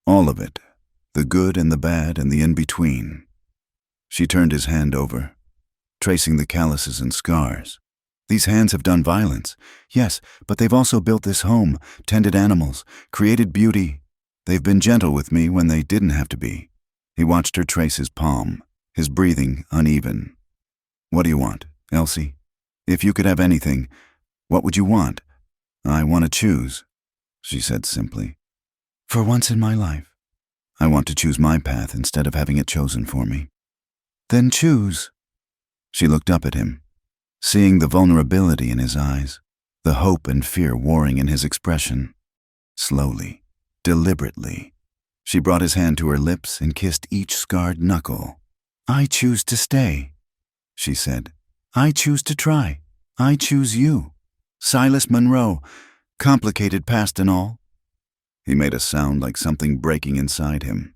All of it, the good and the bad and the in-between. She turned his hand over, tracing the calluses and scars. These hands have done violence, yes, but they've also built this home, tended animals, created beauty. They've been gentle with me when they didn't have to be. He watched her trace his palm, his breathing uneven. What do you want, Elsie? If you could have anything, what would you want? I want to choose, she said simply. For once in my life, I want to choose my path instead of having it chosen for me. Then choose. She looked up at him, seeing the vulnerability in his eyes, the hope and fear warring in his expression. Slowly, deliberately, she brought his hand to her lips and kissed each scarred knuckle. I choose to stay, she said. I choose to try. I choose you. Silas Monroe, complicated past and all. He made a sound like something breaking inside him.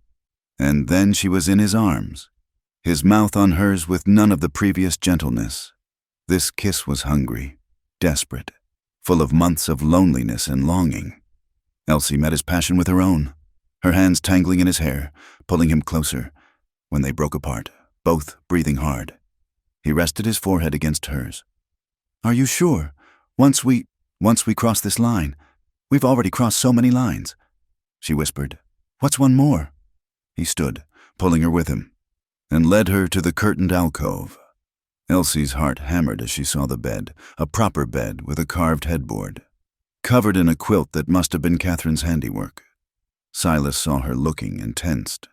And then she was in his arms, his mouth on hers with none of the previous gentleness. This kiss was hungry, desperate, full of months of loneliness and longing. Elsie met his passion with her own, her hands tangling in his hair, pulling him closer. When they broke apart, both breathing hard, he rested his forehead against hers. Are you sure? Once we cross this line, we've already crossed so many lines, she whispered. What's one more? He stood, pulling her with him, and led her to the curtained alcove. Elsie's heart hammered as she saw the bed, a proper bed with a carved headboard, covered in a quilt that must have been Catherine's handiwork. Silas saw her looking and tensed.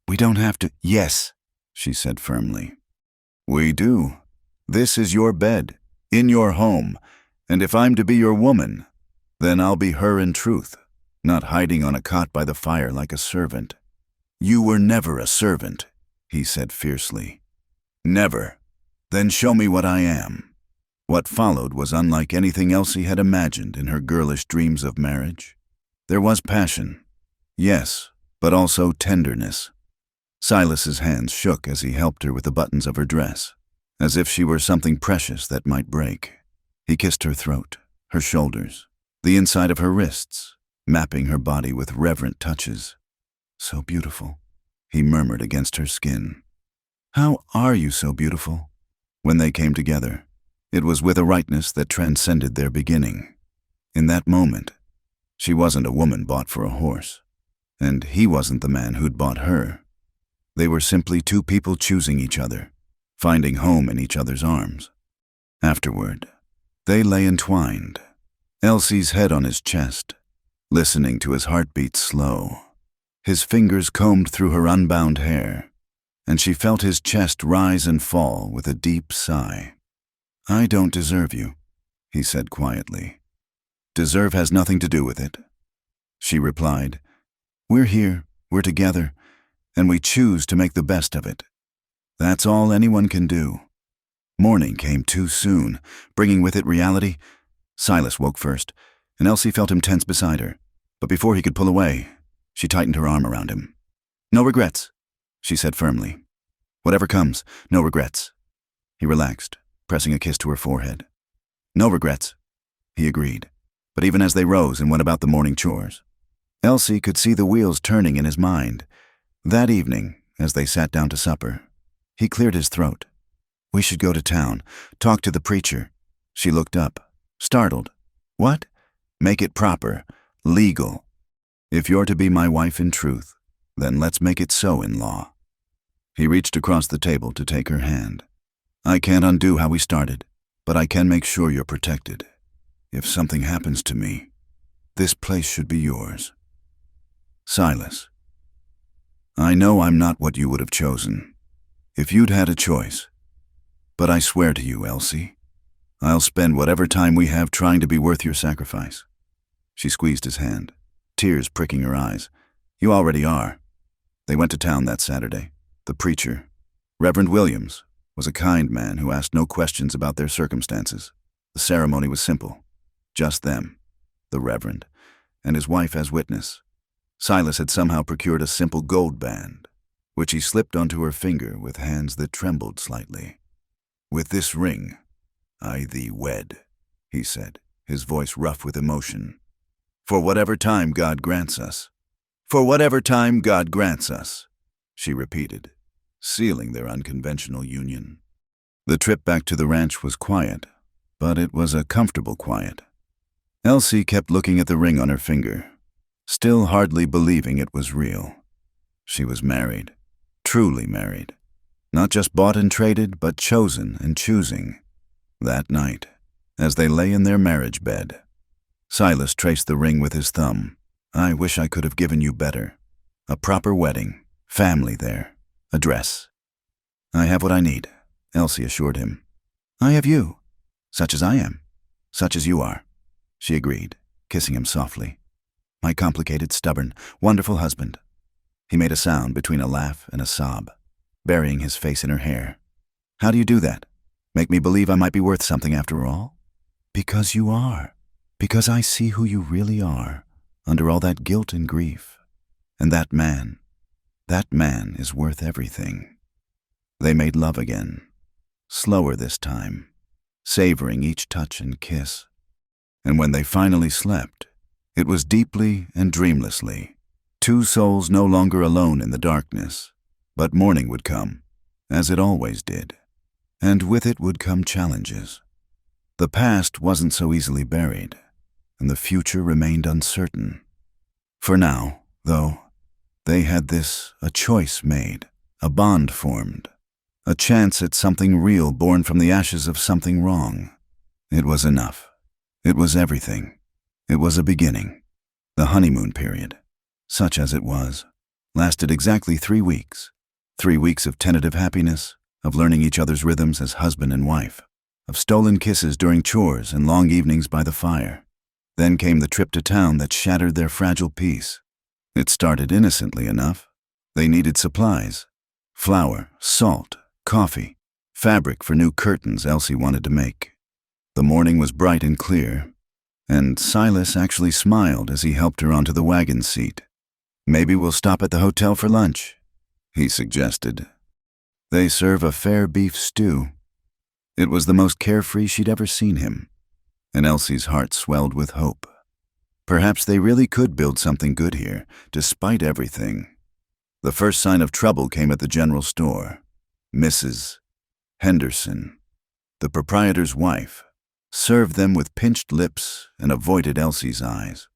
We don't have to— Yes, she said firmly. We do. This is your bed, in your home, and if I'm to be your woman, then I'll be her in truth, not hiding on a cot by the fire like a servant. You were never a servant, he said fiercely. Never. Then show me what I am. What followed was unlike anything Elsie had imagined in her girlish dreams of marriage. There was passion, yes, but also tenderness. Silas's hands shook as he helped her with the buttons of her dress, as if she were something precious that might break. He kissed her throat, her shoulders, the inside of her wrists, mapping her body with reverent touches. So beautiful, he murmured against her skin. How are you so beautiful? When they came together, it was with a rightness that transcended their beginning. In that moment, she wasn't a woman bought for a horse, and he wasn't the man who'd bought her. They were simply two people choosing each other, finding home in each other's arms. Afterward, they lay entwined, Elsie's head on his chest, listening to his heartbeat slow. His fingers combed through her unbound hair, and she felt his chest rise and fall with a deep sigh. "I don't deserve you," he said quietly. "Deserve has nothing to do with it," she replied. "We're here, we're together, and we choose to make the best of it. That's all anyone can do." Morning came too soon, bringing with it reality. Silas woke first, and Elsie felt him tense beside her. But before he could pull away, she tightened her arm around him. "No regrets," she said firmly. "Whatever comes, no regrets." He relaxed, pressing a kiss to her forehead. "No regrets," he agreed, but even as they rose and went about the morning chores, Elsie could see the wheels turning in his mind. That evening, as they sat down to supper, he cleared his throat. "We should go to town, talk to the preacher." She looked up, startled. "What?" "Make it proper, legal. If you're to be my wife in truth, then let's make it so in law." He reached across the table to take her hand. "I can't undo how we started, but I can make sure you're protected. If something happens to me, this place should be yours. Silas, I know I'm not what you would have chosen, if you'd had a choice. But I swear to you, Elsie, I'll spend whatever time we have trying to be worth your sacrifice." She squeezed his hand, tears pricking her eyes. "You already are." They went to town that Saturday. The preacher, Reverend Williams, was a kind man who asked no questions about their circumstances. The ceremony was simple. Just them, the Reverend, and his wife as witness. Silas had somehow procured a simple gold band, which he slipped onto her finger with hands that trembled slightly. "With this ring, I thee wed," he said, his voice rough with emotion. "For whatever time God grants us." "For whatever time God grants us," she repeated, sealing their unconventional union. The trip back to the ranch was quiet, but it was a comfortable quiet. Elsie kept looking at the ring on her finger, still hardly believing it was real. She was married, truly married. Not just bought and traded, but chosen and choosing. That night, as they lay in their marriage bed, Silas traced the ring with his thumb. "I wish I could have given you better. A proper wedding, family there, a dress." "I have what I need," Elsie assured him. "I have you, such as I am, such as you are," she agreed, kissing him softly. "My complicated, stubborn, wonderful husband." He made a sound between a laugh and a sob, burying his face in her hair. "How do you do that? Make me believe I might be worth something after all?" "Because you are. Because I see who you really are, under all that guilt and grief. And that man is worth everything." They made love again, slower this time, savoring each touch and kiss. And when they finally slept, it was deeply and dreamlessly, two souls no longer alone in the darkness. But morning would come, as it always did, and with it would come challenges. The past wasn't so easily buried, and the future remained uncertain. For now, though, they had a choice made, a bond formed, a chance at something real born from the ashes of something wrong. It was enough. It was everything. It was a beginning. The honeymoon period, such as it was, lasted exactly 3 weeks. 3 weeks of tentative happiness, of learning each other's rhythms as husband and wife, of stolen kisses during chores and long evenings by the fire. Then came the trip to town that shattered their fragile peace. It started innocently enough. They needed supplies: flour, salt, coffee, fabric for new curtains Elsie wanted to make. The morning was bright and clear, and Silas actually smiled as he helped her onto the wagon seat. "Maybe we'll stop at the hotel for lunch," he suggested. "They serve a fair beef stew." It was the most carefree she'd ever seen him, and Elsie's heart swelled with hope. Perhaps they really could build something good here, despite everything. The first sign of trouble came at the general store. Mrs. Henderson, the proprietor's wife, served them with pinched lips and avoided Elsie's eyes.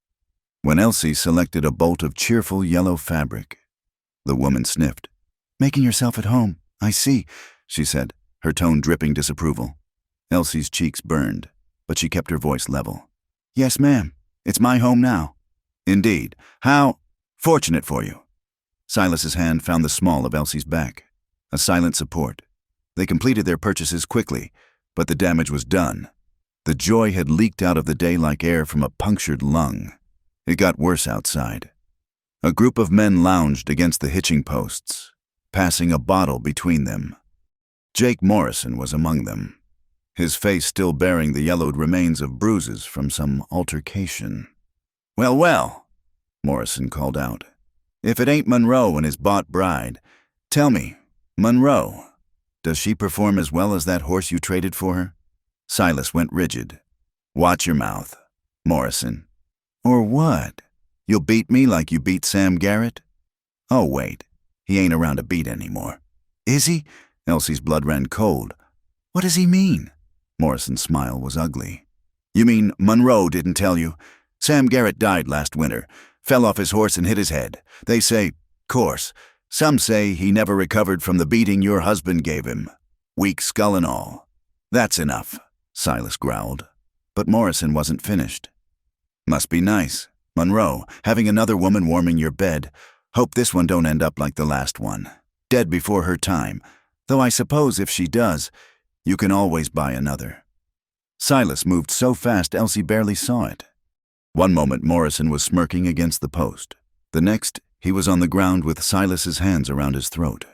When Elsie selected a bolt of cheerful yellow fabric, the woman sniffed, Making yourself at home, I see, she said, her tone dripping disapproval. Elsie's cheeks burned, but she kept her voice level. Yes, ma'am. It's my home now. Indeed. How fortunate for you. Silas's hand found the small of Elsie's back, a silent support. They completed their purchases quickly, but the damage was done. The joy had leaked out of the day like air from a punctured lung. It got worse outside. A group of men lounged against the hitching posts, passing a bottle between them. Jake Morrison was among them, his face still bearing the yellowed remains of bruises from some altercation. Well, well, Morrison called out. If it ain't Monroe and his bought bride, tell me, Monroe, does she perform as well as that horse you traded for her? Silas went rigid. Watch your mouth, Morrison. Or what? You'll beat me like you beat Sam Garrett? Oh, wait, he ain't around to beat anymore. Is he? Elsie's blood ran cold. What does he mean? Morrison's smile was ugly. You mean Monroe didn't tell you? Sam Garrett died last winter, fell off his horse and hit his head. They say, course, some say he never recovered from the beating your husband gave him. Weak skull and all. That's enough, Silas growled. But Morrison wasn't finished. Must be nice, Monroe, having another woman warming your bed. Hope this one don't end up like the last one. Dead before her time. Though I suppose if she does, you can always buy another. Silas moved so fast Elsie barely saw it. One moment Morrison was smirking against the post. The next, he was on the ground with Silas's hands around his throat.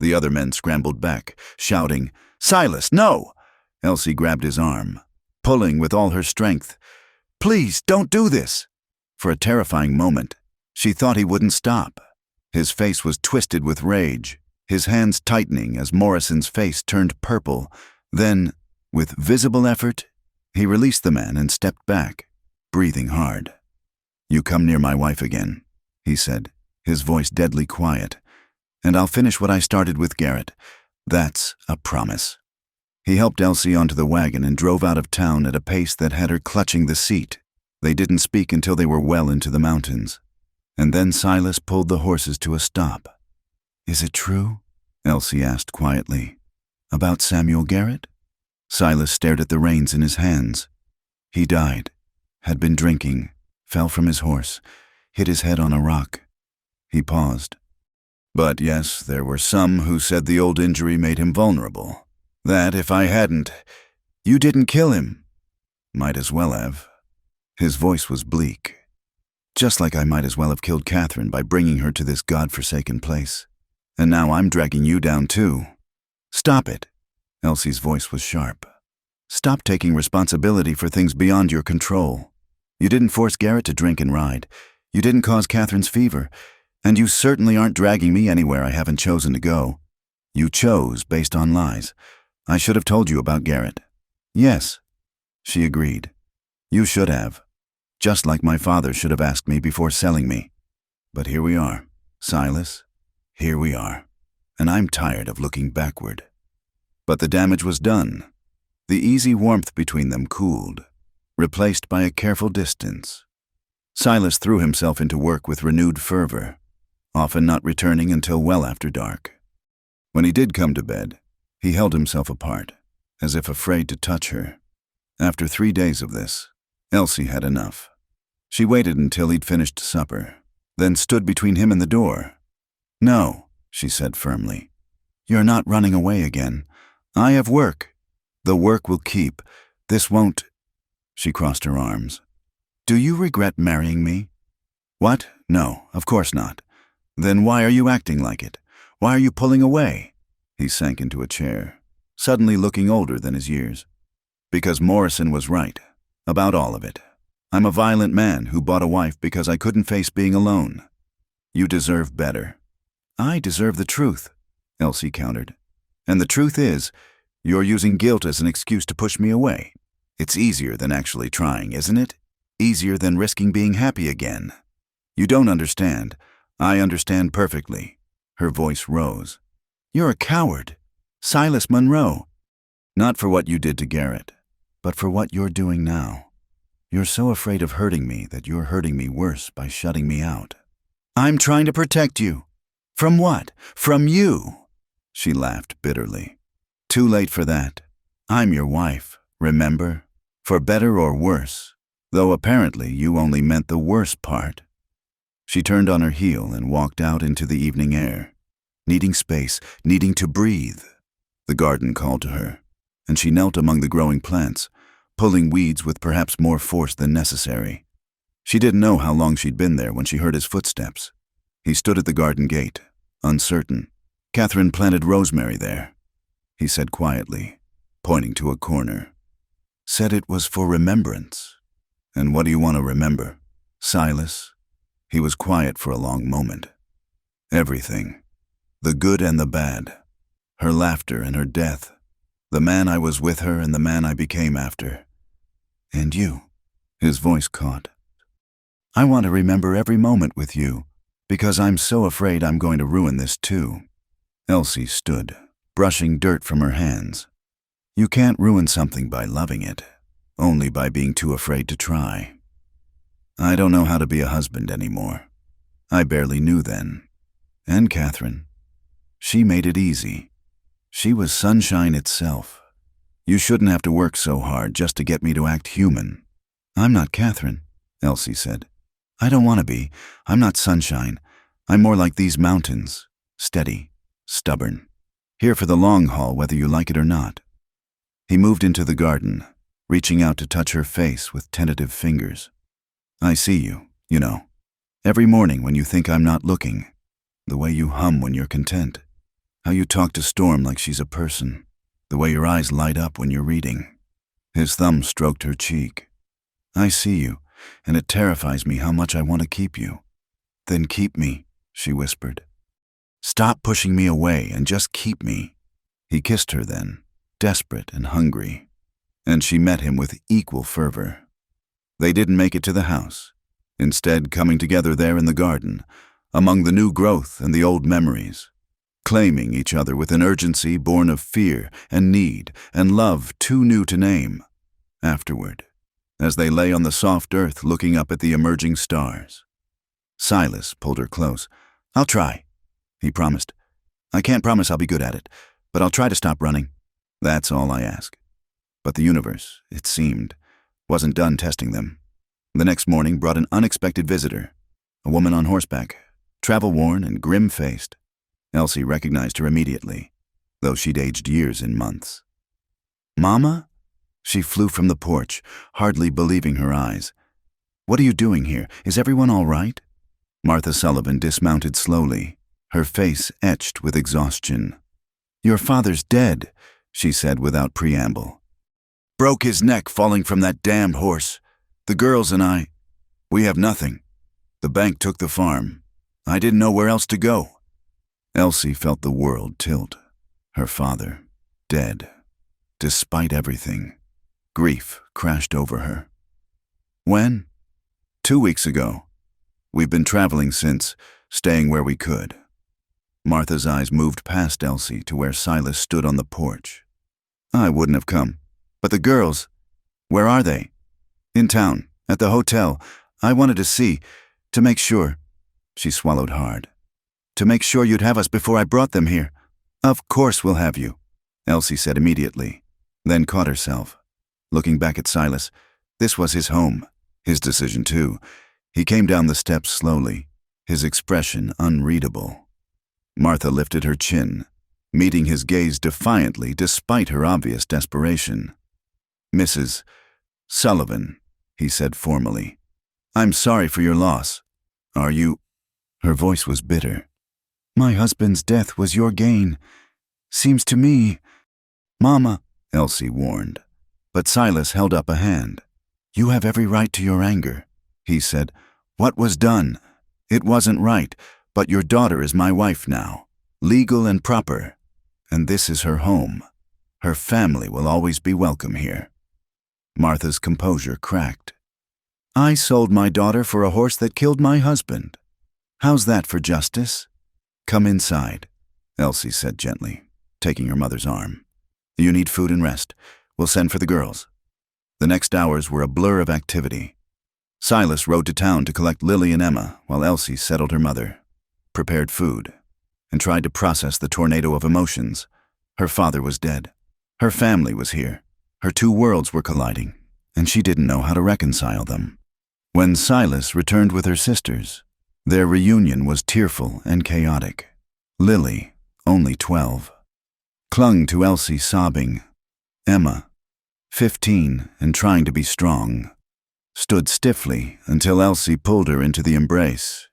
The other men scrambled back, shouting, Silas, no! Elsie grabbed his arm, pulling with all her strength. Please, don't do this! For a terrifying moment, she thought he wouldn't stop. His face was twisted with rage, his hands tightening as Morrison's face turned purple. Then, with visible effort, he released the man and stepped back, breathing hard. You come near my wife again, he said, his voice deadly quiet, and I'll finish what I started with Garrett. That's a promise. He helped Elsie onto the wagon and drove out of town at a pace that had her clutching the seat. They didn't speak until they were well into the mountains. And then Silas pulled the horses to a stop. Is it true? Elsie asked quietly. About Samuel Garrett? Silas stared at the reins in his hands. He died, had been drinking, fell from his horse, hit his head on a rock. He paused. But yes, there were some who said the old injury made him vulnerable. That if I hadn't, you didn't kill him. Might as well have. His voice was bleak. Just like I might as well have killed Catherine by bringing her to this God-forsaken place. And now I'm dragging you down too. Stop it. Elsie's voice was sharp. Stop taking responsibility for things beyond your control. You didn't force Garrett to drink and ride. You didn't cause Catherine's fever. And you certainly aren't dragging me anywhere I haven't chosen to go. You chose based on lies. I should have told you about Garrett. Yes, she agreed. You should have. Just like my father should have asked me before selling me. But here we are, Silas. Here we are. And I'm tired of looking backward. But the damage was done. The easy warmth between them cooled, replaced by a careful distance. Silas threw himself into work with renewed fervor, often not returning until well after dark. When he did come to bed, he held himself apart, as if afraid to touch her. After 3 days of this, Elsie had enough. She waited until he'd finished supper, then stood between him and the door. No, she said firmly. You're not running away again. I have work. The work will keep. This won't. She crossed her arms. Do you regret marrying me? What? No, of course not. Then why are you acting like it? Why are you pulling away? He sank into a chair, suddenly looking older than his years. Because Morrison was right, about all of it. I'm a violent man who bought a wife because I couldn't face being alone. You deserve better. I deserve the truth, Elsie countered. And the truth is, you're using guilt as an excuse to push me away. It's easier than actually trying, isn't it? Easier than risking being happy again. You don't understand. I understand perfectly. Her voice rose. You're a coward. Silas Monroe. Not for what you did to Garrett, but for what you're doing now. You're so afraid of hurting me that you're hurting me worse by shutting me out. I'm trying to protect you. From what? From you? She laughed bitterly. Too late for that. I'm your wife, remember? For better or worse, though apparently you only meant the worst part. She turned on her heel and walked out into the evening air, needing space, needing to breathe. The garden called to her, and she knelt among the growing plants, pulling weeds with perhaps more force than necessary. She didn't know how long she'd been there when she heard his footsteps. He stood at the garden gate, uncertain. Catherine planted rosemary there, he said quietly, pointing to a corner. Said it was for remembrance. And what do you want to remember? Silas? He was quiet for a long moment. Everything. The good and the bad. Her laughter and her death. The man I was with her and the man I became after. And you. His voice caught. I want to remember every moment with you, because I'm so afraid I'm going to ruin this too. Elsie stood, brushing dirt from her hands. You can't ruin something by loving it, only by being too afraid to try. I don't know how to be a husband anymore. I barely knew then. And Catherine. She made it easy. She was sunshine itself. You shouldn't have to work so hard just to get me to act human. I'm not Catherine, Elsie said. I don't want to be. I'm not sunshine. I'm more like these mountains. Steady, stubborn. Here for the long haul, whether you like it or not. He moved into the garden, reaching out to touch her face with tentative fingers. I see you, you know. Every morning when you think I'm not looking. The way you hum when you're content. How you talk to Storm like she's a person. The way your eyes light up when you're reading. His thumb stroked her cheek. I see you, and it terrifies me how much I want to keep you. Then keep me, she whispered. Stop pushing me away and just keep me. He kissed her then, desperate and hungry, and she met him with equal fervor. They didn't make it to the house, instead coming together there in the garden, among the new growth and the old memories, claiming each other with an urgency born of fear and need and love too new to name. Afterward, as they lay on the soft earth looking up at the emerging stars. Silas pulled her close. I'll try, he promised. I can't promise I'll be good at it, but I'll try to stop running. That's all I ask. But the universe, it seemed, wasn't done testing them. The next morning brought an unexpected visitor, a woman on horseback, travel-worn and grim-faced. Elsie recognized her immediately, though she'd aged years in months. Mama? She flew from the porch, hardly believing her eyes. What are you doing here? Is everyone all right? Martha Sullivan dismounted slowly, her face etched with exhaustion. Your father's dead, she said without preamble. Broke his neck falling from that damned horse. The girls and I, we have nothing. The bank took the farm. I didn't know where else to go. Elsie felt the world tilt. Her father, dead. Despite everything, grief crashed over her. When? 2 weeks ago. We've been traveling since, staying where we could. Martha's eyes moved past Elsie to where Silas stood on the porch. I wouldn't have come. But the girls, where are they? In town, at the hotel. I wanted to see, to make sure. She swallowed hard. To make sure you'd have us before I brought them here. Of course we'll have you, Elsie said immediately, then caught herself. Looking back at Silas, this was his home, his decision too. He came down the steps slowly, his expression unreadable. Martha lifted her chin, meeting his gaze defiantly despite her obvious desperation. Mrs. Sullivan, he said formally. I'm sorry for your loss. Are you? Her voice was bitter. My husband's death was your gain. Seems to me. Mama, Elsie warned. But Silas held up a hand. You have every right to your anger, he said. What was done? It wasn't right, but your daughter is my wife now, legal and proper. And this is her home. Her family will always be welcome here. Martha's composure cracked. I sold my daughter for a horse that killed my husband. How's that for justice? Come inside, Elsie said gently, taking her mother's arm. You need food and rest. We'll send for the girls. The next hours were a blur of activity. Silas rode to town to collect Lily and Emma while Elsie settled her mother, prepared food, and tried to process the tornado of emotions. Her father was dead. Her family was here. Her two worlds were colliding, and she didn't know how to reconcile them. When Silas returned with her sisters, their reunion was tearful and chaotic. Lily, only 12, clung to Elsie sobbing. Emma, 15 and trying to be strong, stood stiffly until Elsie pulled her into the embrace.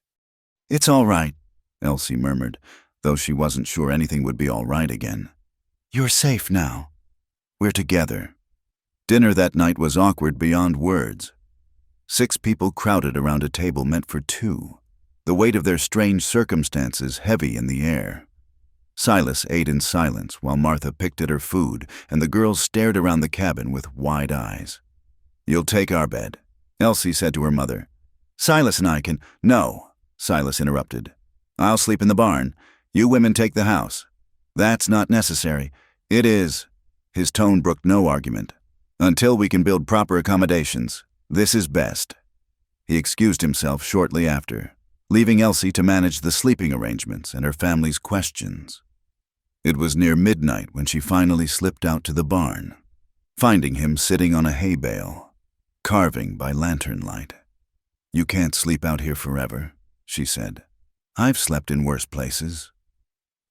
"It's all right," Elsie murmured, though she wasn't sure anything would be all right again. "You're safe now. We're together." Dinner that night was awkward beyond words. 6 people crowded around a table meant for 2, the weight of their strange circumstances heavy in the air. Silas ate in silence while Martha picked at her food, and the girls stared around the cabin with wide eyes. "You'll take our bed," Elsie said to her mother. "Silas and I can—" "No," Silas interrupted. "I'll sleep in the barn. You women take the house." "That's not necessary." "It is." His tone brooked no argument. "Until we can build proper accommodations, this is best." He excused himself shortly after, leaving Elsie to manage the sleeping arrangements and her family's questions. It was near midnight when she finally slipped out to the barn, finding him sitting on a hay bale, carving by lantern light. "You can't sleep out here forever," she said. "I've slept in worse places."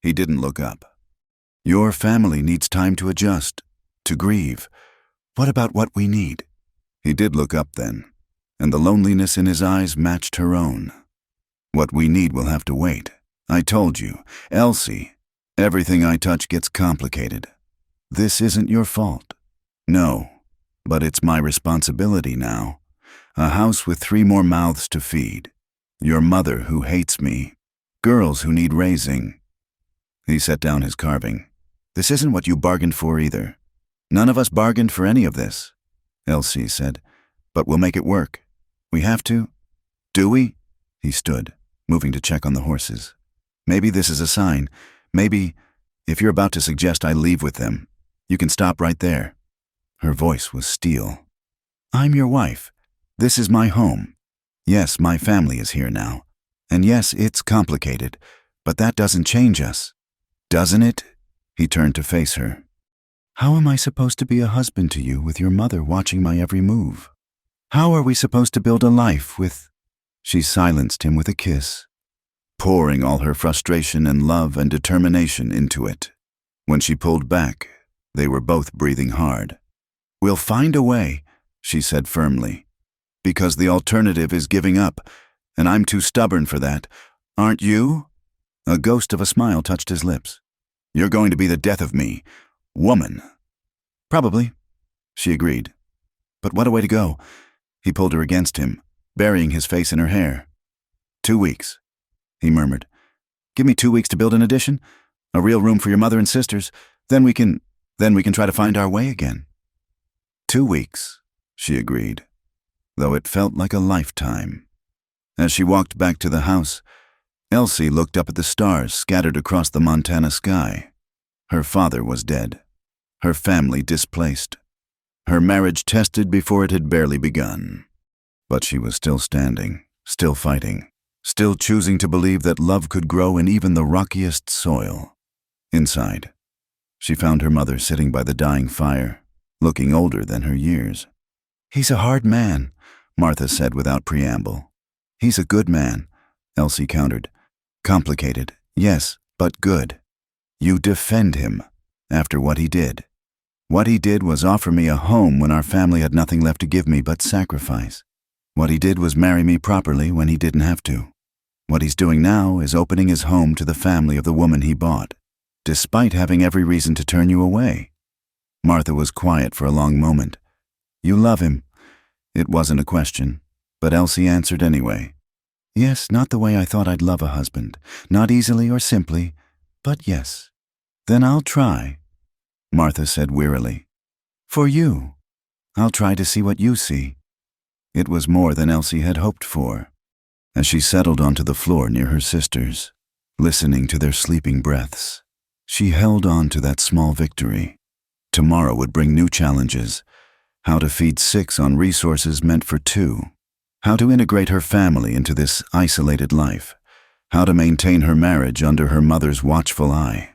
He didn't look up. "Your family needs time to adjust, to grieve. What about what we need?" He did look up then, and the loneliness in his eyes matched her own. "What we need will have to wait. I told you, Elsie, everything I touch gets complicated. This isn't your fault." "No, but it's my responsibility now. A house with 3 more mouths to feed. Your mother who hates me. Girls who need raising." He set down his carving. "This isn't what you bargained for either." "None of us bargained for any of this," Elsie said. "But we'll make it work. We have to." "Do we?" He stood, moving to check on the horses. "Maybe this is a sign. Maybe, if you're about to suggest I leave with them, you can stop right there." Her voice was steel. "I'm your wife. This is my home. Yes, my family is here now. And yes, it's complicated, but that doesn't change us. Doesn't it?" He turned to face her. "How am I supposed to be a husband to you with your mother watching my every move? How are we supposed to build a life with—" She silenced him with a kiss, pouring all her frustration and love and determination into it. When she pulled back, they were both breathing hard. "We'll find a way," she said firmly, "because the alternative is giving up, and I'm too stubborn for that. Aren't you?" A ghost of a smile touched his lips. "You're going to be the death of me, woman." "Probably," she agreed. "But what a way to go." He pulled her against him, burying his face in her hair. 2 weeks, he murmured. "Give me 2 weeks to build an addition, a real room for your mother and sisters, then we can try to find our way again." 2 weeks, she agreed, though it felt like a lifetime. As she walked back to the house, Elsie looked up at the stars scattered across the Montana sky. Her father was dead, her family displaced, her marriage tested before it had barely begun. But she was still standing, still fighting, still choosing to believe that love could grow in even the rockiest soil. Inside, she found her mother sitting by the dying fire, looking older than her years. "He's a hard man," Martha said without preamble. "He's a good man," Elsie countered. "Complicated, yes, but good. You defend him after what he did. What he did was offer me a home when our family had nothing left to give me but sacrifice. What he did was marry me properly when he didn't have to. What he's doing now is opening his home to the family of the woman he bought, despite having every reason to turn you away." Martha was quiet for a long moment. "You love him." It wasn't a question, but Elsie answered anyway. "Yes, not the way I thought I'd love a husband. Not easily or simply, but yes." "Then I'll try," Martha said wearily. "For you. I'll try to see what you see." It was more than Elsie had hoped for. As she settled onto the floor near her sisters, listening to their sleeping breaths, she held on to that small victory. Tomorrow would bring new challenges. How to feed 6 on resources meant for 2. How to integrate her family into this isolated life. how to maintain her marriage under her mother's watchful eye.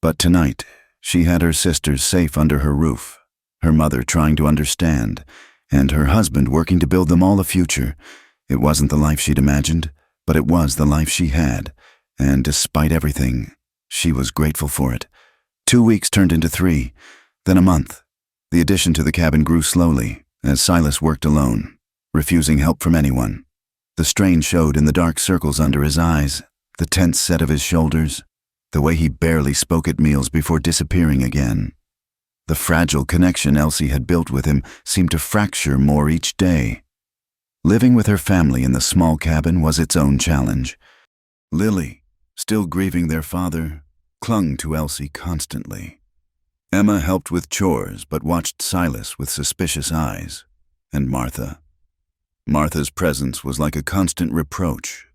But tonight, she had her sisters safe under her roof, her mother trying to understand, and her husband working to build them all a future. It wasn't the life she'd imagined, but it was the life she had, and despite everything, she was grateful for it. 2 weeks turned into 3, then a month. The addition to the cabin grew slowly, as Silas worked alone, refusing help from anyone. The strain showed in the dark circles under his eyes, the tense set of his shoulders, the way he barely spoke at meals before disappearing again. The fragile connection Elsie had built with him seemed to fracture more each day. Living with her family in the small cabin was its own challenge. Lily, still grieving their father, clung to Elsie constantly. Emma helped with chores but watched Silas with suspicious eyes, and Martha's presence was like a constant reproach,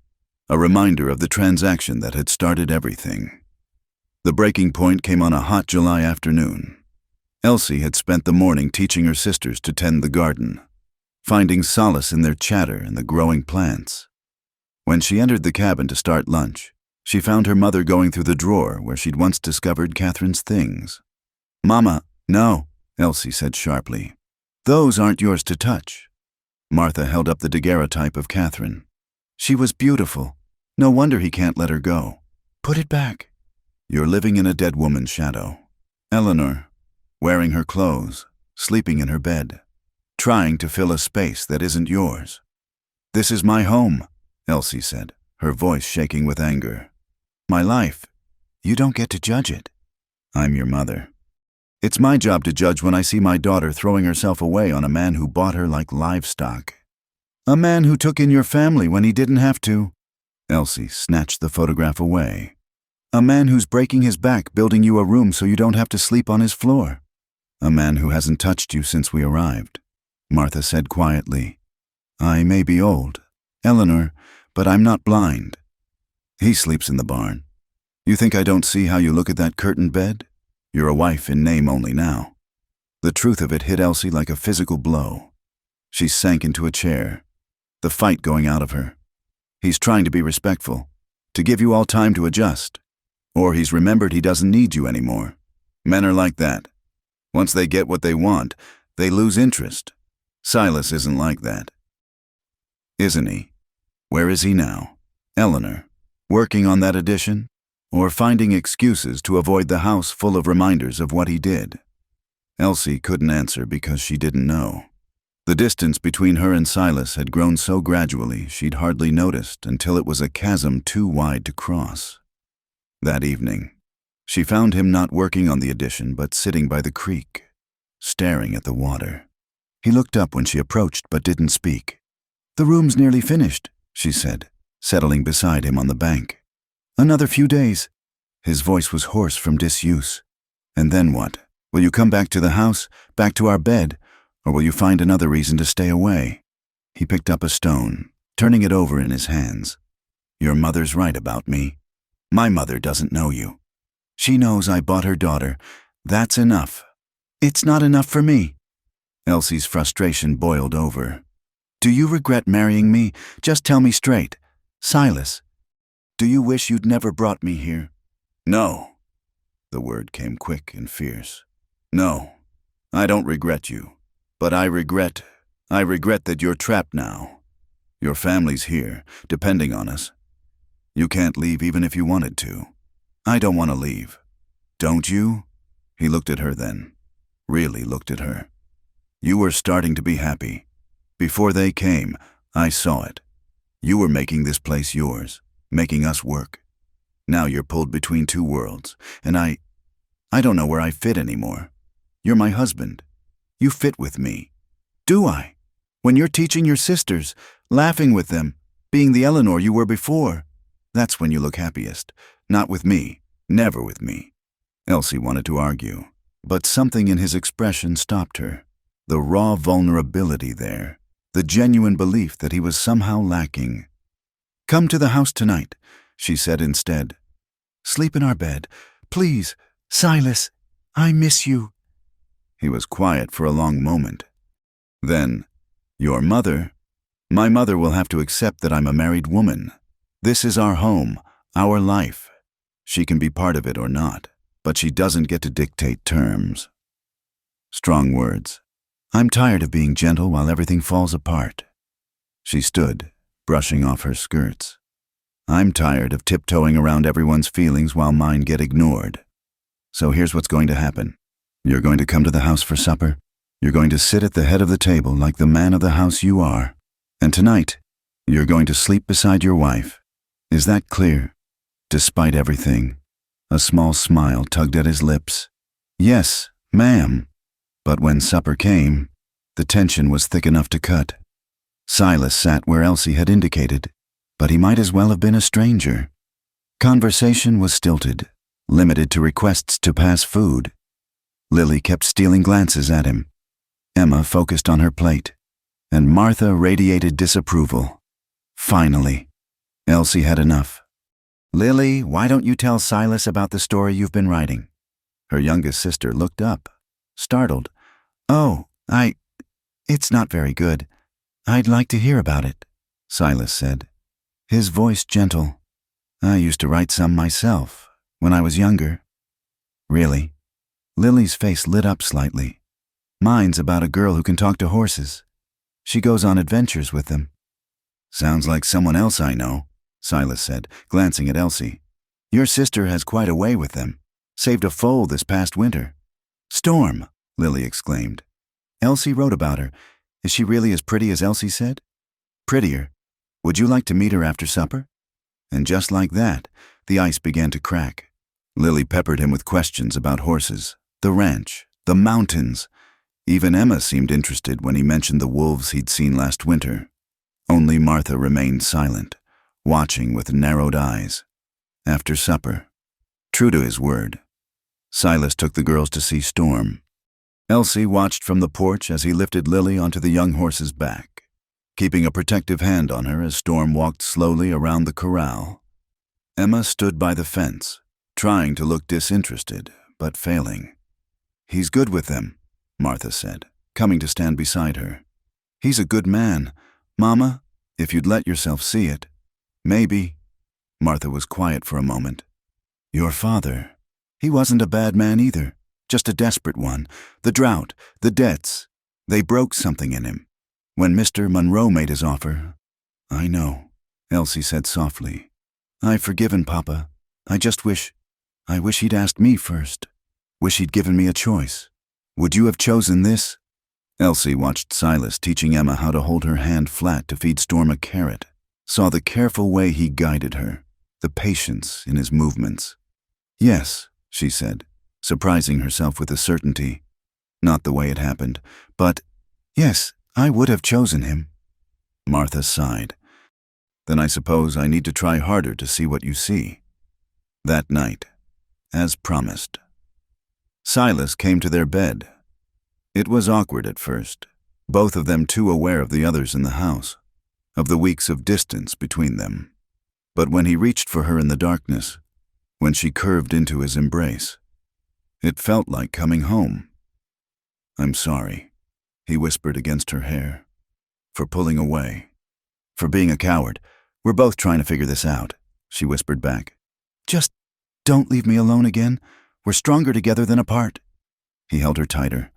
a reminder of the transaction that had started everything. The breaking point came on a hot July afternoon. Elsie had spent the morning teaching her sisters to tend the garden, finding solace in their chatter and the growing plants. When she entered the cabin to start lunch, she found her mother going through the drawer where she'd once discovered Catherine's things. "Mama, no," Elsie said sharply. "Those aren't yours to touch." Martha held up the daguerreotype of Catherine. "She was beautiful. No wonder he can't let her go. Put it back." "You're living in a dead woman's shadow. Eleanor, wearing her clothes, sleeping in her bed, trying to fill a space that isn't yours." "This is my home," Elsie said, her voice shaking with anger. "My life. You don't get to judge it." "I'm your mother. It's my job to judge when I see my daughter throwing herself away on a man who bought her like livestock. A man who took in your family when he didn't have to." Elsie snatched the photograph away. "A man who's breaking his back building you a room so you don't have to sleep on his floor. A man who hasn't touched you since we arrived," Martha said quietly. "I may be old, Eleanor, but I'm not blind. He sleeps in the barn. You think I don't see how you look at that curtained bed? You're a wife in name only now." The truth of it hit Elsie like a physical blow. She sank into a chair, the fight going out of her. He's trying to be respectful, to give you all time to adjust. Or he's remembered he doesn't need you anymore. Men are like that. Once they get what they want, they lose interest. Silas isn't like that. Isn't he? Where is he now? Eleanor, working on that addition? Or finding excuses to avoid the house full of reminders of what he did? Elsie couldn't answer because she didn't know. The distance between her and Silas had grown so gradually she'd hardly noticed until it was a chasm too wide to cross. That evening, she found him not working on the addition but sitting by the creek, staring at the water. He looked up when she approached but didn't speak. "The room's nearly finished," she said, settling beside him on the bank. "Another few days." His voice was hoarse from disuse. "And then what? Will you come back to the house, back to our bed, or will you find another reason to stay away?" He picked up a stone, turning it over in his hands. "Your mother's right about me. My mother doesn't know you. She knows I bought her daughter. That's enough." "It's not enough for me." Elsie's frustration boiled over. "Do you regret marrying me? Just tell me straight. Silas, do you wish you'd never brought me here?" "No." The word came quick and fierce. "No, I don't regret you. But I regret that you're trapped now. Your family's here, depending on us. You can't leave even if you wanted to. I don't want to leave. Don't you?" He looked at her then. Really looked at her. "You were starting to be happy. Before they came, I saw it. You were making this place yours, making us work. Now you're pulled between two worlds, and I don't know where I fit anymore. You're my husband. You fit with me." "Do I? When you're teaching your sisters, laughing with them, being the Eleanor you were before, that's when you look happiest. Not with me, never with me." Elsie wanted to argue, but something in his expression stopped her. The raw vulnerability there, the genuine belief that he was somehow lacking. "Come to the house tonight," she said instead. "Sleep in our bed. Please, Silas, I miss you." He was quiet for a long moment. Then, "Your mother? My mother will have to accept that I'm a married woman. This is our home, our life. She can be part of it or not, but she doesn't get to dictate terms. Strong words. I'm tired of being gentle while everything falls apart. She stood, brushing off her skirts. I'm tired of tiptoeing around everyone's feelings while mine get ignored. So here's what's going to happen. You're going to come to the house for supper. You're going to sit at the head of the table like the man of the house you are. And tonight, you're going to sleep beside your wife. Is that clear? Despite everything, a small smile tugged at his lips. Yes, ma'am. But when supper came, the tension was thick enough to cut. Silas sat where Elsie had indicated, but he might as well have been a stranger. Conversation was stilted, limited to requests to pass food. Lily kept stealing glances at him. Emma focused on her plate, and Martha radiated disapproval. Finally, Elsie had enough. Lily, why don't you tell Silas about the story you've been writing? Her youngest sister looked up, startled. Oh, it's not very good. I'd like to hear about it, Silas said, his voice gentle. I used to write some myself, when I was younger. Really? Lily's face lit up slightly. Mine's about a girl who can talk to horses. She goes on adventures with them. Sounds like someone else I know, Silas said, glancing at Elsie. Your sister has quite a way with them. Saved a foal this past winter. Storm, Lily exclaimed. Elsie wrote about her. Is she really as pretty as Elsie said? Prettier. Would you like to meet her after supper? And just like that, the ice began to crack. Lily peppered him with questions about horses, the ranch, the mountains. Even Emma seemed interested when he mentioned the wolves he'd seen last winter. Only Martha remained silent, watching with narrowed eyes. After supper, true to his word, Silas took the girls to see Storm. Elsie watched from the porch as he lifted Lily onto the young horse's back, keeping a protective hand on her as Storm walked slowly around the corral. Emma stood by the fence, trying to look disinterested, but failing. He's good with them, Martha said, coming to stand beside her. He's a good man. Mama, if you'd let yourself see it. Maybe. Martha was quiet for a moment. Your father. He wasn't a bad man either, just a desperate one. The drought, the debts, they broke something in him. When Mr. Monroe made his offer, I know, Elsie said softly. I've forgiven Papa. I wish he'd asked me first. Wish he'd given me a choice. Would you have chosen this? Elsie watched Silas teaching Emma how to hold her hand flat to feed Storm a carrot, saw the careful way he guided her, the patience in his movements. Yes, she said, surprising herself with the certainty. Not the way it happened, but yes, I would have chosen him. Martha sighed. Then I suppose I need to try harder to see what you see. That night, as promised, Silas came to their bed. It was awkward at first, both of them too aware of the others in the house, of the weeks of distance between them. But when he reached for her in the darkness, when she curved into his embrace, it felt like coming home. I'm sorry, he whispered against her hair, for pulling away, for being a coward. We're both trying to figure this out, she whispered back. Just don't leave me alone again. We're stronger together than apart. He held her tighter.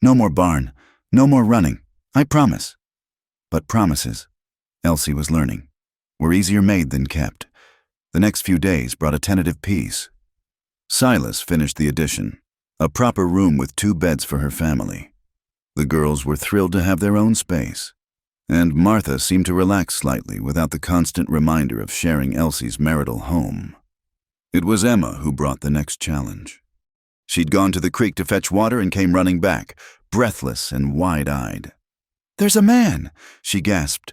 No more barn, no more running, I promise. But promises, Elsie was learning, were easier made than kept. The next few days brought a tentative peace. Silas finished the addition, a proper room with 2 beds for her family. The girls were thrilled to have their own space, and Martha seemed to relax slightly without the constant reminder of sharing Elsie's marital home. It was Emma who brought the next challenge. She'd gone to the creek to fetch water and came running back, breathless and wide-eyed. There's a man, she gasped.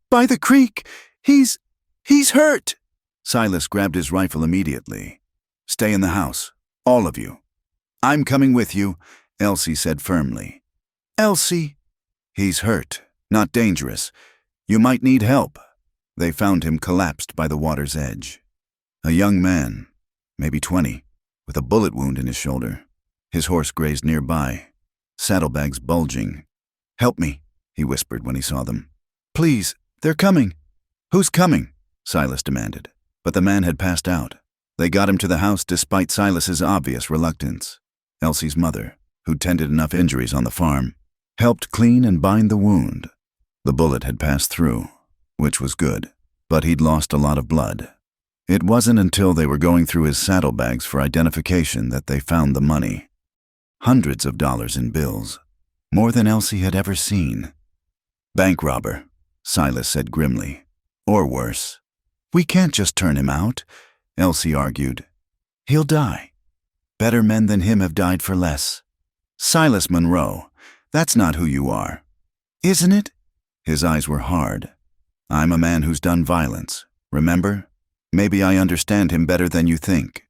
By the creek! He's hurt! Silas grabbed his rifle immediately. Stay in the house, all of you. I'm coming with you, Elsie said firmly. Elsie! He's hurt, not dangerous. You might need help. They found him collapsed by the water's edge. A young man, maybe 20, with a bullet wound in his shoulder. His horse grazed nearby, saddlebags bulging. Help me, he whispered when he saw them. Please, they're coming. Who's coming? Silas demanded. But the man had passed out. They got him to the house despite Silas's obvious reluctance. Elsie's mother, who'd tended enough injuries on the farm, helped clean and bind the wound. The bullet had passed through, which was good, but he'd lost a lot of blood. It wasn't until they were going through his saddlebags for identification that they found the money. Hundreds of dollars in bills, more than Elsie had ever seen. "Bank robber," Silas said grimly. "Or worse." "We can't just turn him out," Elsie argued. "He'll die. Better men than him have died for less." "Silas Monroe, that's not who you are." "Isn't it?" His eyes were hard. "I'm a man who's done violence, remember? Maybe I understand him better than you think."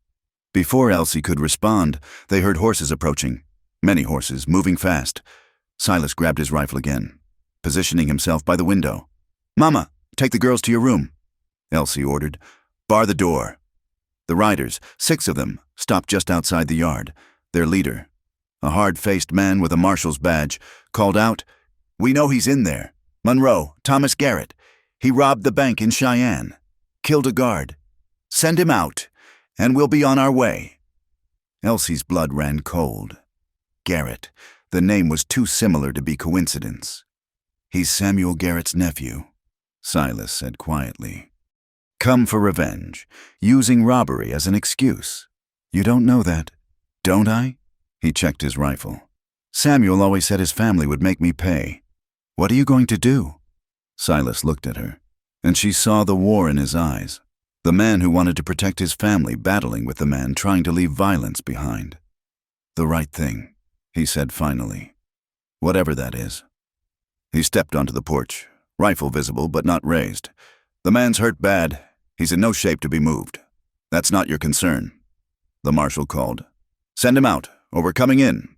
Before Elsie could respond, they heard horses approaching. Many horses, moving fast. Silas grabbed his rifle again, positioning himself by the window. "Mama, take the girls to your room," Elsie ordered. "Bar the door." The riders, 6 of them, stopped just outside the yard. Their leader, a hard-faced man with a marshal's badge, called out, "We know he's in there. Monroe, Thomas Garrett. He robbed the bank in Cheyenne. Killed a guard. Send him out, and we'll be on our way." Elsie's blood ran cold. Garrett. The name was too similar to be coincidence. "He's Samuel Garrett's nephew," Silas said quietly. "Come for revenge, using robbery as an excuse. You don't know that, don't I?" He checked his rifle. "Samuel always said his family would make me pay. What are you going to do?" Silas looked at her, and she saw the war in his eyes. The man who wanted to protect his family battling with the man trying to leave violence behind. "The right thing," he said finally. "Whatever that is." He stepped onto the porch, rifle visible but not raised. "The man's hurt bad. He's in no shape to be moved. That's not your concern." The marshal called. "Send him out, or we're coming in.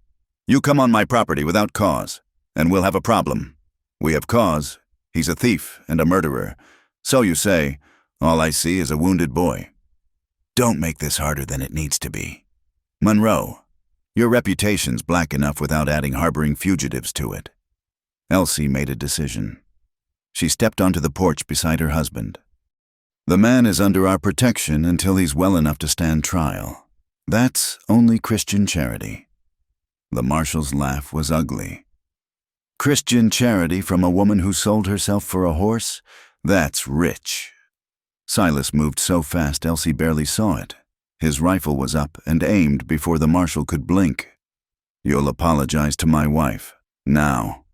You come on my property without cause, and we'll have a problem. We have cause. He's a thief and a murderer. So you say. All I see is a wounded boy." "Don't make this harder than it needs to be. Monroe, your reputation's black enough without adding harboring fugitives to it." Elsie made a decision. She stepped onto the porch beside her husband. "The man is under our protection until he's well enough to stand trial. That's only Christian charity." The marshal's laugh was ugly. "Christian charity from a woman who sold herself for a horse? That's rich." Silas moved so fast Elsie barely saw it. His rifle was up and aimed before the marshal could blink. "You'll apologize to my wife, now."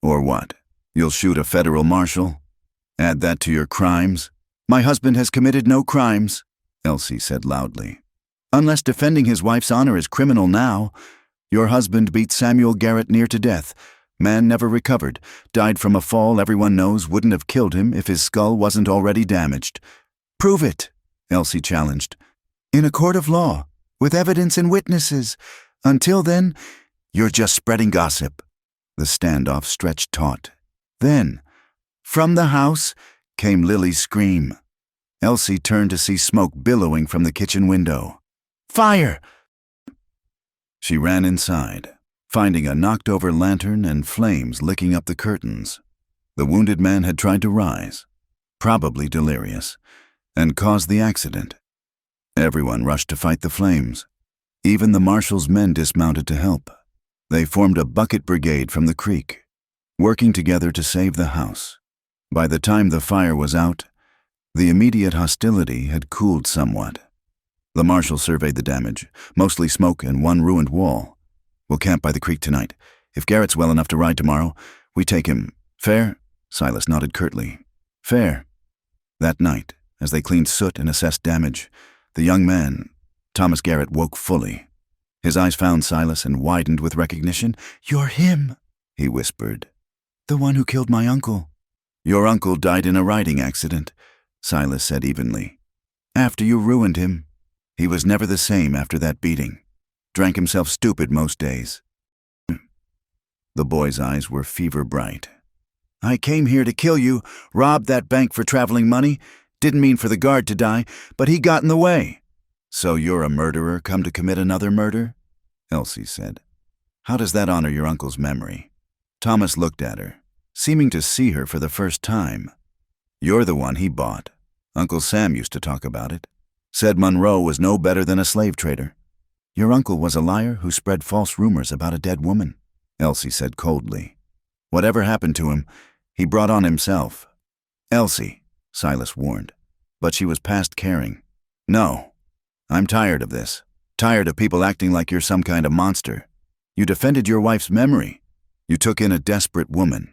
"Or what? You'll shoot a federal marshal? Add that to your crimes?" "My husband has committed no crimes," Elsie said loudly. "Unless defending his wife's honor is criminal now. Your husband beat Samuel Garrett near to death. Man never recovered. Died from a fall everyone knows wouldn't have killed him if his skull wasn't already damaged." "Prove it," Elsie challenged. "In a court of law, with evidence and witnesses. Until then, you're just spreading gossip." The standoff stretched taut. Then, from the house, came Lily's scream. Elsie turned to see smoke billowing from the kitchen window. "Fire!" She ran inside, finding a knocked-over lantern and flames licking up the curtains. The wounded man had tried to rise, probably delirious, and caused the accident. Everyone rushed to fight the flames. Even the marshal's men dismounted to help. They formed a bucket brigade from the creek, working together to save the house. By the time the fire was out, the immediate hostility had cooled somewhat. The marshal surveyed the damage, mostly smoke and one ruined wall. "We'll camp by the creek tonight. If Garrett's well enough to ride tomorrow, we take him. Fair?" Silas nodded curtly. "Fair." That night, as they cleaned soot and assessed damage, the young man, Thomas Garrett, woke fully. His eyes found Silas and widened with recognition. "You're him," he whispered. "The one who killed my uncle." "Your uncle died in a riding accident," Silas said evenly. "After you ruined him. He was never the same after that beating. Drank himself stupid most days." The boy's eyes were fever bright. "I came here to kill you, robbed that bank for traveling money. Didn't mean for the guard to die, but he got in the way." "So you're a murderer come to commit another murder?" Elsie said. "How does that honor your uncle's memory?" Thomas looked at her, seeming to see her for the first time. "You're the one he bought, Uncle Sam used to talk about it. Said Monroe was no better than a slave trader. Your uncle was a liar who spread false rumors about a dead woman, Elsie said coldly. Whatever happened to him, he brought on himself. Elsie, Silas warned, but she was past caring. No, I'm tired of this. Tired of people acting like you're some kind of monster. You defended your wife's memory. You took in a desperate woman.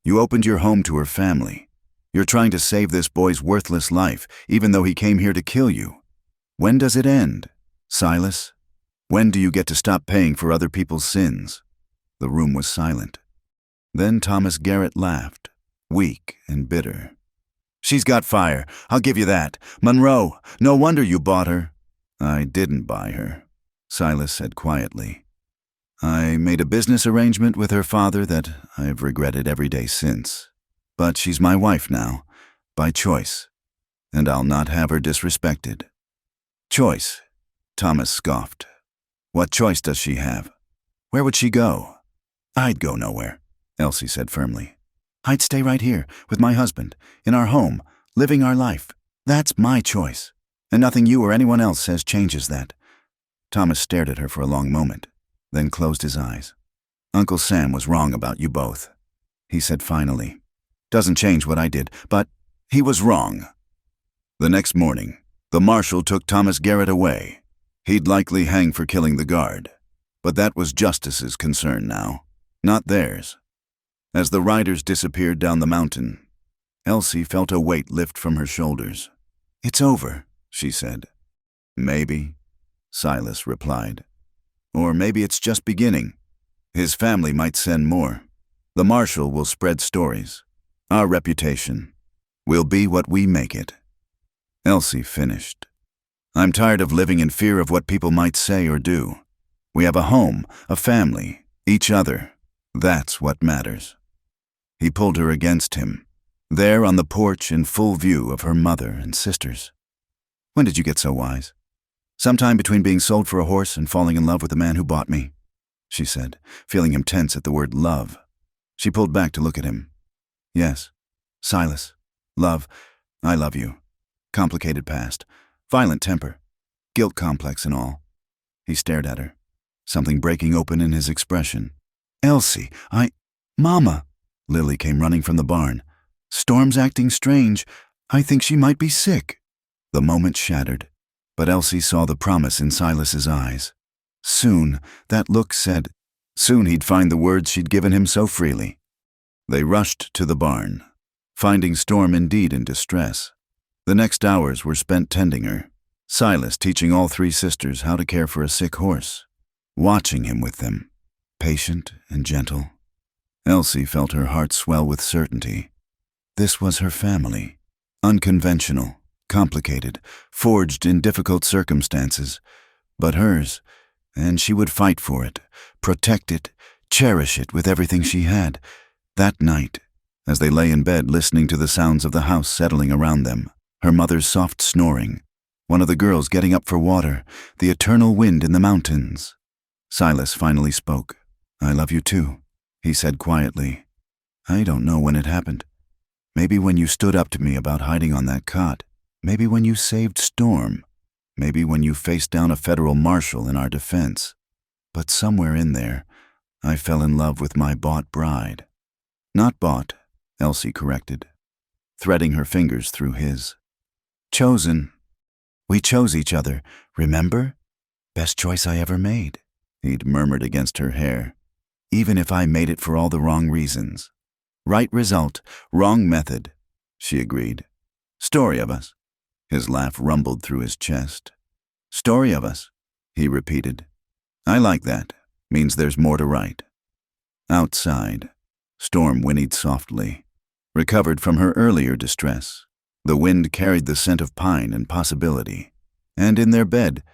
You opened your home to her family. You're trying to save this boy's worthless life, even though he came here to kill you. When does it end, Silas? When do you get to stop paying for other people's sins? The room was silent. Then Thomas Garrett laughed, weak and bitter. She's got fire, I'll give you that. Monroe, no wonder you bought her. I didn't buy her, Silas said quietly. I made a business arrangement with her father that I've regretted every day since. But she's my wife now, by choice, and I'll not have her disrespected. Choice, Thomas scoffed. What choice does she have? Where would she go? I'd go nowhere, Elsie said firmly. I'd stay right here, with my husband, in our home, living our life. That's my choice, and nothing you or anyone else says changes that. Thomas stared at her for a long moment, then closed his eyes. Uncle Sam was wrong about you both, he said finally. Doesn't change what I did, but he was wrong. The next morning, the marshal took Thomas Garrett away. He'd likely hang for killing the guard, but that was justice's concern now, not theirs. As the riders disappeared down the mountain, Elsie felt a weight lift from her shoulders. It's over, she said. Maybe, Silas replied. Or maybe it's just beginning. His family might send more. The marshal will spread stories. Our reputation will be what we make it. Elsie finished. I'm tired of living in fear of what people might say or do. We have a home, a family, each other. That's what matters. He pulled her against him, there on the porch in full view of her mother and sisters. When did you get so wise? Sometime between being sold for a horse and falling in love with the man who bought me, she said, feeling him tense at the word love. She pulled back to look at him. Yes, Silas. Love. I love you. Complicated past. Violent temper. Guilt complex and all. He stared at her, something breaking open in his expression. Elsie, Mama! Lily came running from the barn. Storm's acting strange. I think she might be sick. The moment shattered, but Elsie saw the promise in Silas's eyes. Soon, that look said, soon he'd find the words she'd given him so freely. They rushed to the barn, finding Storm indeed in distress. The next hours were spent tending her, Silas teaching all three sisters how to care for a sick horse, watching him with them, patient and gentle. Elsie felt her heart swell with certainty. This was her family, unconventional, complicated, forged in difficult circumstances, but hers, and she would fight for it, protect it, cherish it with everything she had. That night, as they lay in bed listening to the sounds of the house settling around them, her mother's soft snoring, one of the girls getting up for water, the eternal wind in the mountains. Silas finally spoke. I love you too, he said quietly. I don't know when it happened. Maybe when you stood up to me about hiding on that cot. Maybe when you saved Storm. Maybe when you faced down a federal marshal in our defense. But somewhere in there, I fell in love with my bought bride. Not bought, Elsie corrected, threading her fingers through his. Chosen. We chose each other, remember? Best choice I ever made, he'd murmured against her hair. Even if I made it for all the wrong reasons. Right result, wrong method, she agreed. Story of us. His laugh rumbled through his chest. Story of us, he repeated. I like that. Means there's more to write. Outside, Storm whinnied softly, recovered from her earlier distress. The wind carried the scent of pine and possibility. And in their bed,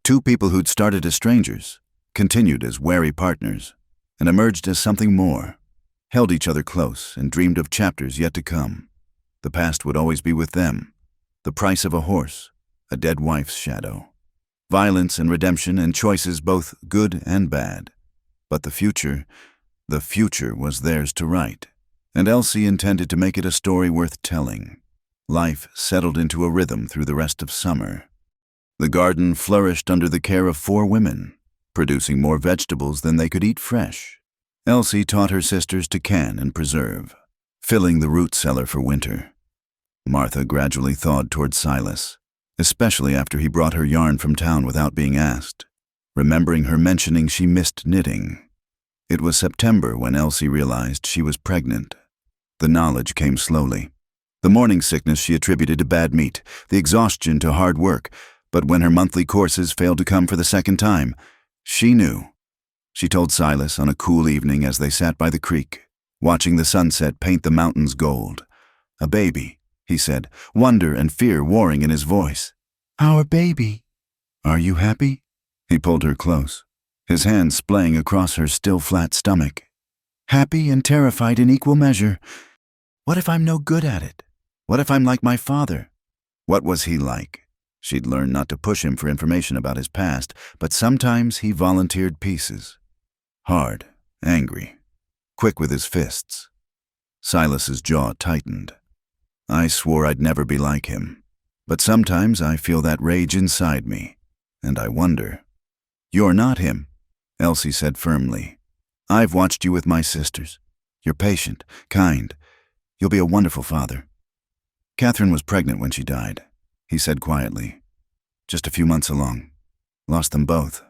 two people who'd started as strangers, continued as wary partners, and emerged as something more, held each other close and dreamed of chapters yet to come. The past would always be with them, the price of a horse, a dead wife's shadow, violence and redemption and choices both good and bad. But the future was theirs to write, and Elsie intended to make it a story worth telling, Life settled into a rhythm through the rest of summer. The garden flourished under the care of 4 women, producing more vegetables than they could eat fresh. Elsie taught her sisters to can and preserve, filling the root cellar for winter. Martha gradually thawed toward Silas, especially after he brought her yarn from town without being asked, remembering her mentioning she missed knitting. It was September when Elsie realized she was pregnant. The knowledge came slowly. The morning sickness she attributed to bad meat, the exhaustion to hard work, but when her monthly courses failed to come for the second time, she knew. She told Silas on a cool evening as they sat by the creek, watching the sunset paint the mountains gold. "A baby," he said, wonder and fear warring in his voice. "Our baby." "Are you happy?" He pulled her close, his hand splaying across her still flat stomach. "Happy and terrified in equal measure. What if I'm no good at it? What if I'm like my father?" What was he like? She'd learned not to push him for information about his past, but sometimes he volunteered pieces. Hard, angry, quick with his fists. Silas's jaw tightened. "I swore I'd never be like him, but sometimes I feel that rage inside me, and I wonder." "You're not him," Elsie said firmly. "I've watched you with my sisters. You're patient, kind. You'll be a wonderful father." "Catherine was pregnant when she died," he said quietly. "Just a few months along. Lost them both."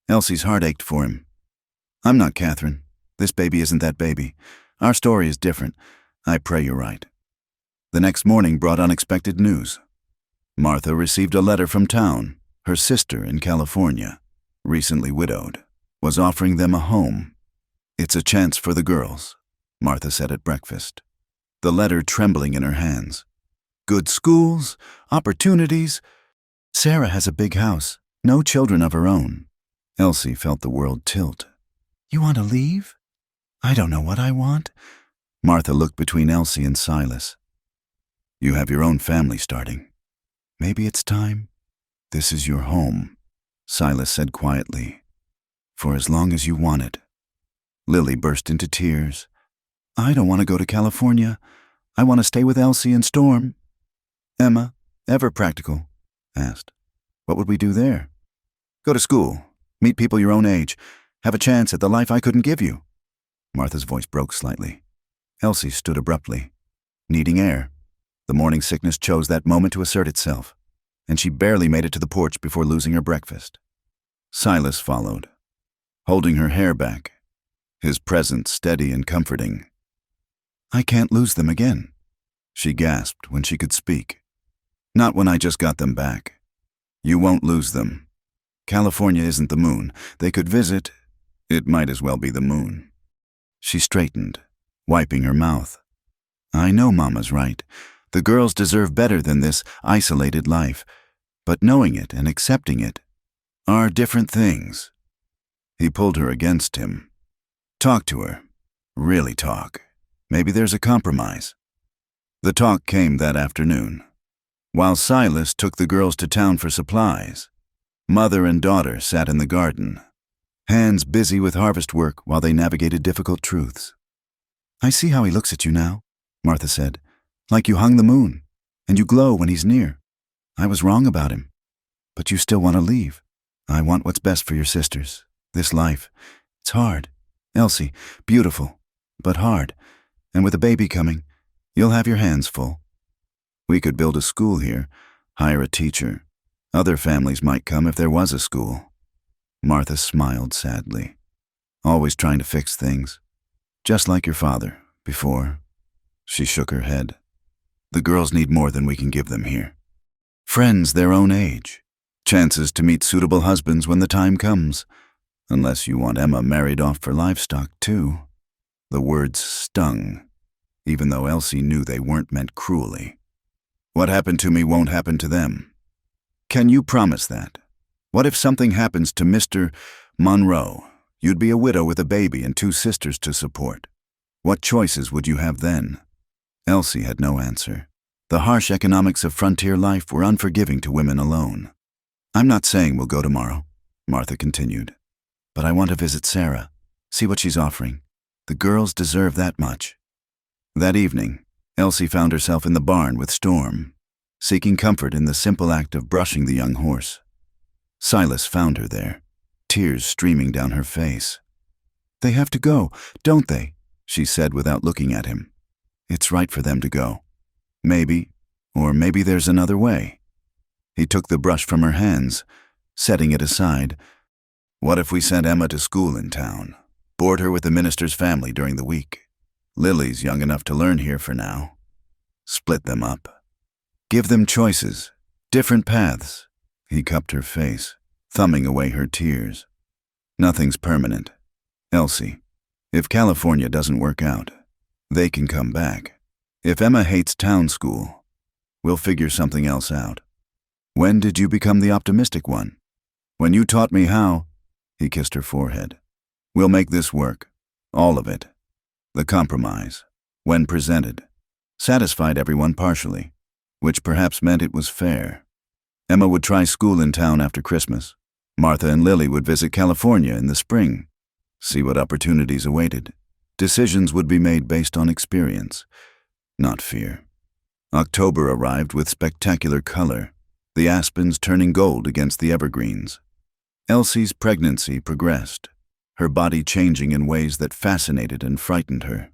Elsie's heart ached for him. "I'm not Catherine. This baby isn't that baby. Our story is different. I pray you're right." The next morning brought unexpected news. Martha received a letter from town. Her sister in California, recently widowed, was offering them a home. "It's a chance for the girls," Martha said at breakfast, the letter trembling in her hands. "Good schools, opportunities. Sarah has a big house, no children of her own." Elsie felt the world tilt. "You want to leave?" "I don't know what I want." Martha looked between Elsie and Silas. "You have your own family starting. Maybe it's time. This is your home," Silas said quietly. "For as long as you want it." Lily burst into tears. "I don't want to go to California. I want to stay with Elsie and Storm." Emma, ever practical, asked, "What would we do there?" "Go to school, meet people your own age, have a chance at the life I couldn't give you." Martha's voice broke slightly. Elsie stood abruptly, needing air. The morning sickness chose that moment to assert itself, and she barely made it to the porch before losing her breakfast. Silas followed, holding her hair back, his presence steady and comforting. "I can't lose them again," she gasped when she could speak. "Not when I just got them back. You won't lose them. California isn't the moon. They could visit. It might as well be the moon." She straightened, wiping her mouth. "I know Mama's right. The girls deserve better than this isolated life. But knowing it and accepting it are different things." He pulled her against him. "Talk to her. Really talk. Maybe there's a compromise." The talk came that afternoon. While Silas took the girls to town for supplies, mother and daughter sat in the garden, hands busy with harvest work while they navigated difficult truths. "I see how he looks at you now," Martha said, "like you hung the moon, and you glow when he's near. I was wrong about him, but you still want to leave. I want what's best for your sisters. This life, it's hard. Elsie, beautiful, but hard. And with a baby coming, you'll have your hands full. We could build a school here, hire a teacher. Other families might come if there was a school." Martha smiled sadly. "Always trying to fix things. Just like your father, before." She shook her head. "The girls need more than we can give them here. Friends their own age. Chances to meet suitable husbands when the time comes. Unless you want Emma married off for livestock, too." The words stung, even though Elsie knew they weren't meant cruelly. "What happened to me won't happen to them. Can you promise that? What if something happens to Mr. Monroe? You'd be a widow with a baby and 2 sisters to support. What choices would you have then?" Elsie had no answer. The harsh economics of frontier life were unforgiving to women alone. "I'm not saying we'll go tomorrow," Martha continued, "but I want to visit Sarah, see what she's offering. The girls deserve that much." That evening, Elsie found herself in the barn with Storm, seeking comfort in the simple act of brushing the young horse. Silas found her there, tears streaming down her face. "They have to go, don't they?" she said without looking at him. "It's right for them to go. Maybe, or maybe there's another way." He took the brush from her hands, setting it aside. "What if we sent Emma to school in town? Board her with the minister's family during the week. Lily's young enough to learn here for now. Split them up. Give them choices, different paths." He cupped her face, thumbing away her tears. "Nothing's permanent. Elsie, if California doesn't work out, they can come back. If Emma hates town school, we'll figure something else out. When did you become the optimistic one? When you taught me how." He kissed her forehead. "We'll make this work. All of it. The compromise, when presented, satisfied everyone partially, which perhaps meant it was fair. Emma would try school in town after Christmas. Martha and Lily would visit California in the spring, see what opportunities awaited. Decisions would be made based on experience, not fear." October arrived with spectacular color, the aspens turning gold against the evergreens. Elsie's pregnancy progressed, her body changing in ways that fascinated and frightened her.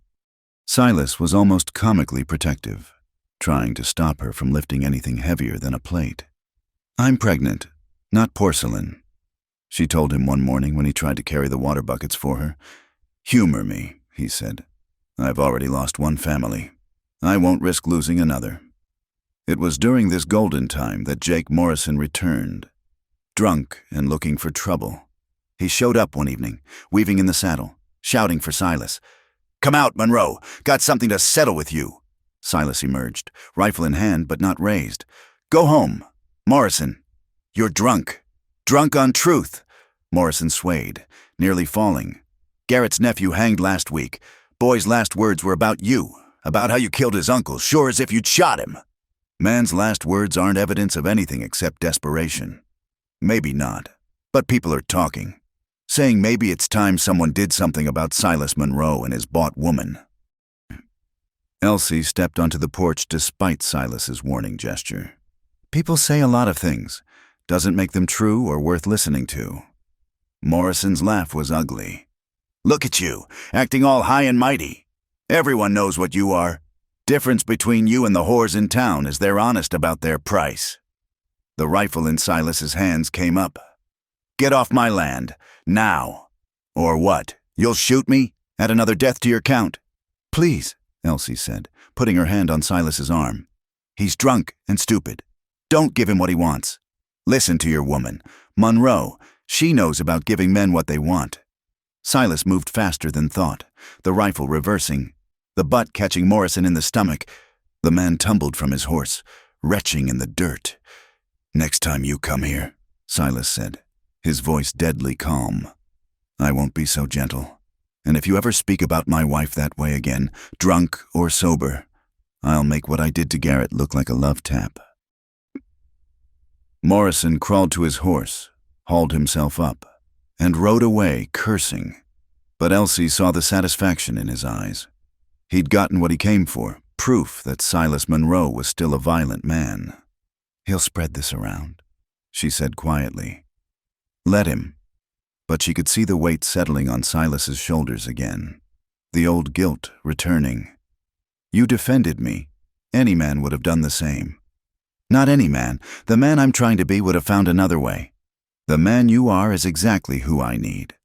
Silas was almost comically protective, trying to stop her from lifting anything heavier than a plate. "I'm pregnant, not porcelain," she told him one morning when he tried to carry the water buckets for her. "Humor me," he said. "I've already lost one family. I won't risk losing another." It was during this golden time that Jake Morrison returned, drunk and looking for trouble. He showed up one evening, weaving in the saddle, shouting for Silas. "Come out, Monroe! Got something to settle with you!" Silas emerged, rifle in hand but not raised. "Go home, Morrison. You're drunk. Drunk on truth." Morrison swayed, nearly falling. "Garrett's nephew hanged last week. Boy's last words were about you, about how you killed his uncle, sure as if you'd shot him." Man's last words aren't evidence of anything except desperation. Maybe not, but people are talking, saying maybe it's time someone did something about Silas Monroe and his bought woman. Elsie stepped onto the porch despite Silas's warning gesture. "People say a lot of things. Doesn't make them true or worth listening to." Morrison's laugh was ugly. "Look at you, acting all high and mighty. Everyone knows what you are. Difference between you and the whores in town is they're honest about their price." The rifle in Silas's hands came up. "Get off my land, now. Or what, you'll shoot me? Add another death to your count." "Please," Elsie said, putting her hand on Silas's arm. "He's drunk and stupid. Don't give him what he wants. Listen to your woman, Monroe. She knows about giving men what they want." Silas moved faster than thought, the rifle reversing, the butt catching Morrison in the stomach. The man tumbled from his horse, retching in the dirt. "Next time you come here," Silas said, his voice deadly calm, "I won't be so gentle. And if you ever speak about my wife that way again, drunk or sober, I'll make what I did to Garrett look like a love tap." Morrison crawled to his horse, hauled himself up, and rode away, cursing. But Elsie saw the satisfaction in his eyes. He'd gotten what he came for, proof that Silas Monroe was still a violent man. "He'll spread this around," she said quietly. "Let him." But she could see the weight settling on Silas's shoulders again, the old guilt returning. "You defended me. Any man would have done the same." "Not any man. The man I'm trying to be would have found another way." "The man you are is exactly who I need,"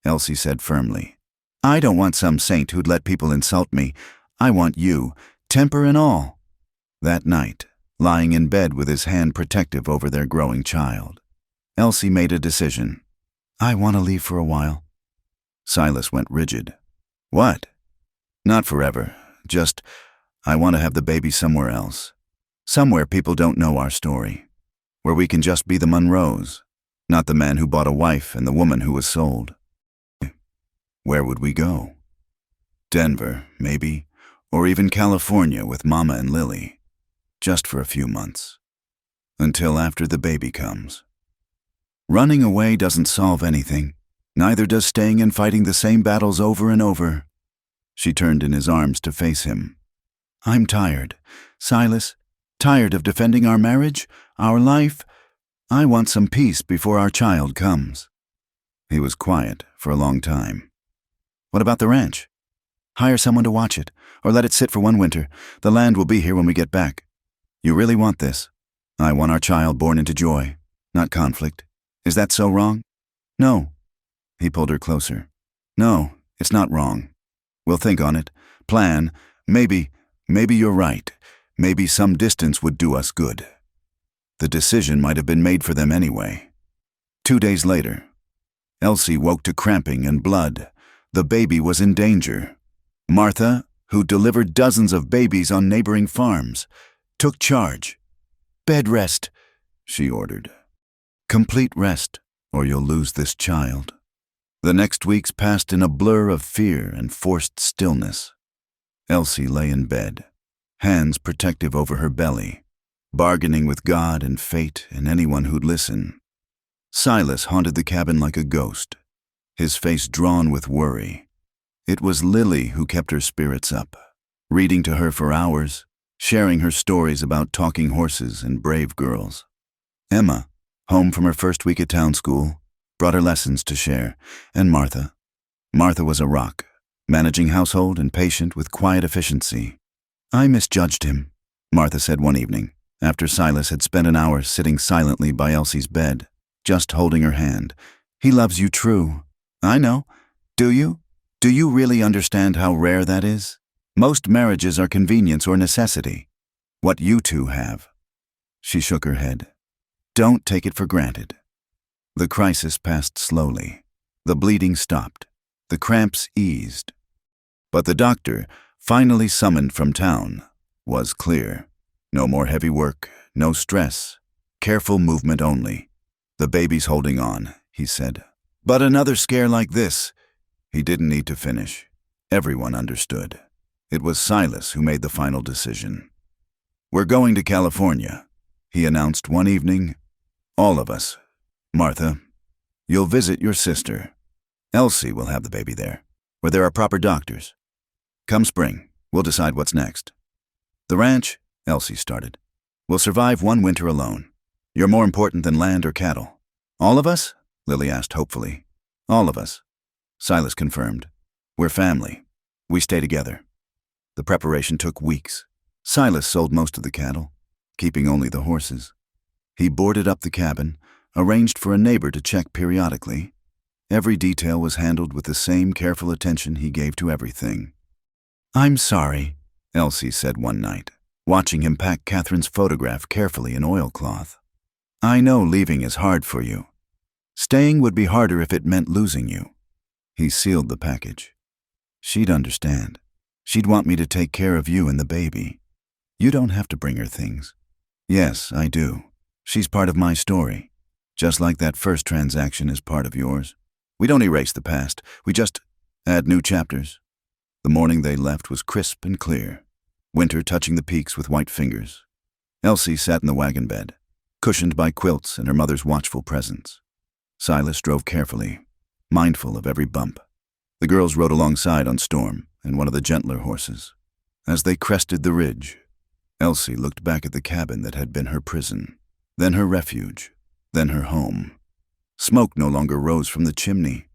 Elsie said firmly. "I don't want some saint who'd let people insult me. I want you, temper and all." That night, lying in bed with his hand protective over their growing child, Elsie made a decision. "I want to leave for a while." Silas went rigid. "What?" "Not forever. Just, I want to have the baby somewhere else. Somewhere people don't know our story. Where we can just be the Monroes, not the man who bought a wife and the woman who was sold." "Where would we go?" "Denver, maybe, or even California with Mama and Lily. Just for a few months. Until after the baby comes. Running away doesn't solve anything. Neither does staying and fighting the same battles over and over." She turned in his arms to face him. I'm tired. Silas, tired of defending our marriage, our life. I want some peace before our child comes." He was quiet for a long time. "What about the ranch? Hire someone to watch it, or let it sit for one winter. The land will be here when we get back. You really want this? I want our child born into joy, not conflict. Is that so wrong?" "No." He pulled her closer. "No, it's not wrong. We'll think on it, plan. Maybe you're right. Maybe some distance would do us good." The decision might have been made for them anyway. 2 days later, Elsie woke to cramping and blood. The baby was in danger. Martha, who delivered dozens of babies on neighboring farms, took charge. "Bed rest," she ordered. "Complete rest, or you'll lose this child." The next weeks passed in a blur of fear and forced stillness. Elsie lay in bed, hands protective over her belly, bargaining with God and fate and anyone who'd listen. Silas haunted the cabin like a ghost, his face drawn with worry. It was Lily who kept her spirits up, reading to her for hours, sharing her stories about talking horses and brave girls. Emma, home from her first week at town school, brought her lessons to share, and Martha. Martha was a rock, managing household and patient with quiet efficiency. "I misjudged him," Martha said one evening, after Silas had spent an hour sitting silently by Elsie's bed, just holding her hand. "He loves you true." "I know. Do you? Do you really understand how rare that is? Most marriages are convenience or necessity. What you two have." She shook her head. "Don't take it for granted." The crisis passed slowly. The bleeding stopped. The cramps eased. But the doctor, finally summoned from town, was clear. No more heavy work, no stress, careful movement only. "The baby's holding on," he said. "But another scare like this—" He didn't need to finish. Everyone understood. It was Silas who made the final decision. "We're going to California," he announced one evening. "All of us. Martha, you'll visit your sister. Elsie will have the baby there, where there are proper doctors. Come spring, we'll decide what's next." "The ranch," Elsie started, "will survive one winter alone. You're more important than land or cattle." "All of us?" Lily asked hopefully. "All of us," Silas confirmed. "We're family. We stay together." The preparation took weeks. Silas sold most of the cattle, keeping only the horses. He boarded up the cabin, arranged for a neighbor to check periodically. Every detail was handled with the same careful attention he gave to everything. "I'm sorry," Elsie said one night, watching him pack Catherine's photograph carefully in oilcloth. "I know leaving is hard for you. Staying would be harder if it meant losing you." He sealed the package. "She'd understand. She'd want me to take care of you and the baby. You don't have to bring her things." "Yes, I do. She's part of my story, just like that first transaction is part of yours. We don't erase the past, we just add new chapters." The morning they left was crisp and clear, winter touching the peaks with white fingers. Elsie sat in the wagon bed, cushioned by quilts and her mother's watchful presence. Silas drove carefully, mindful of every bump. The girls rode alongside on Storm and one of the gentler horses. As they crested the ridge, Elsie looked back at the cabin that had been her prison, then her refuge, then her home. Smoke no longer rose from the chimney.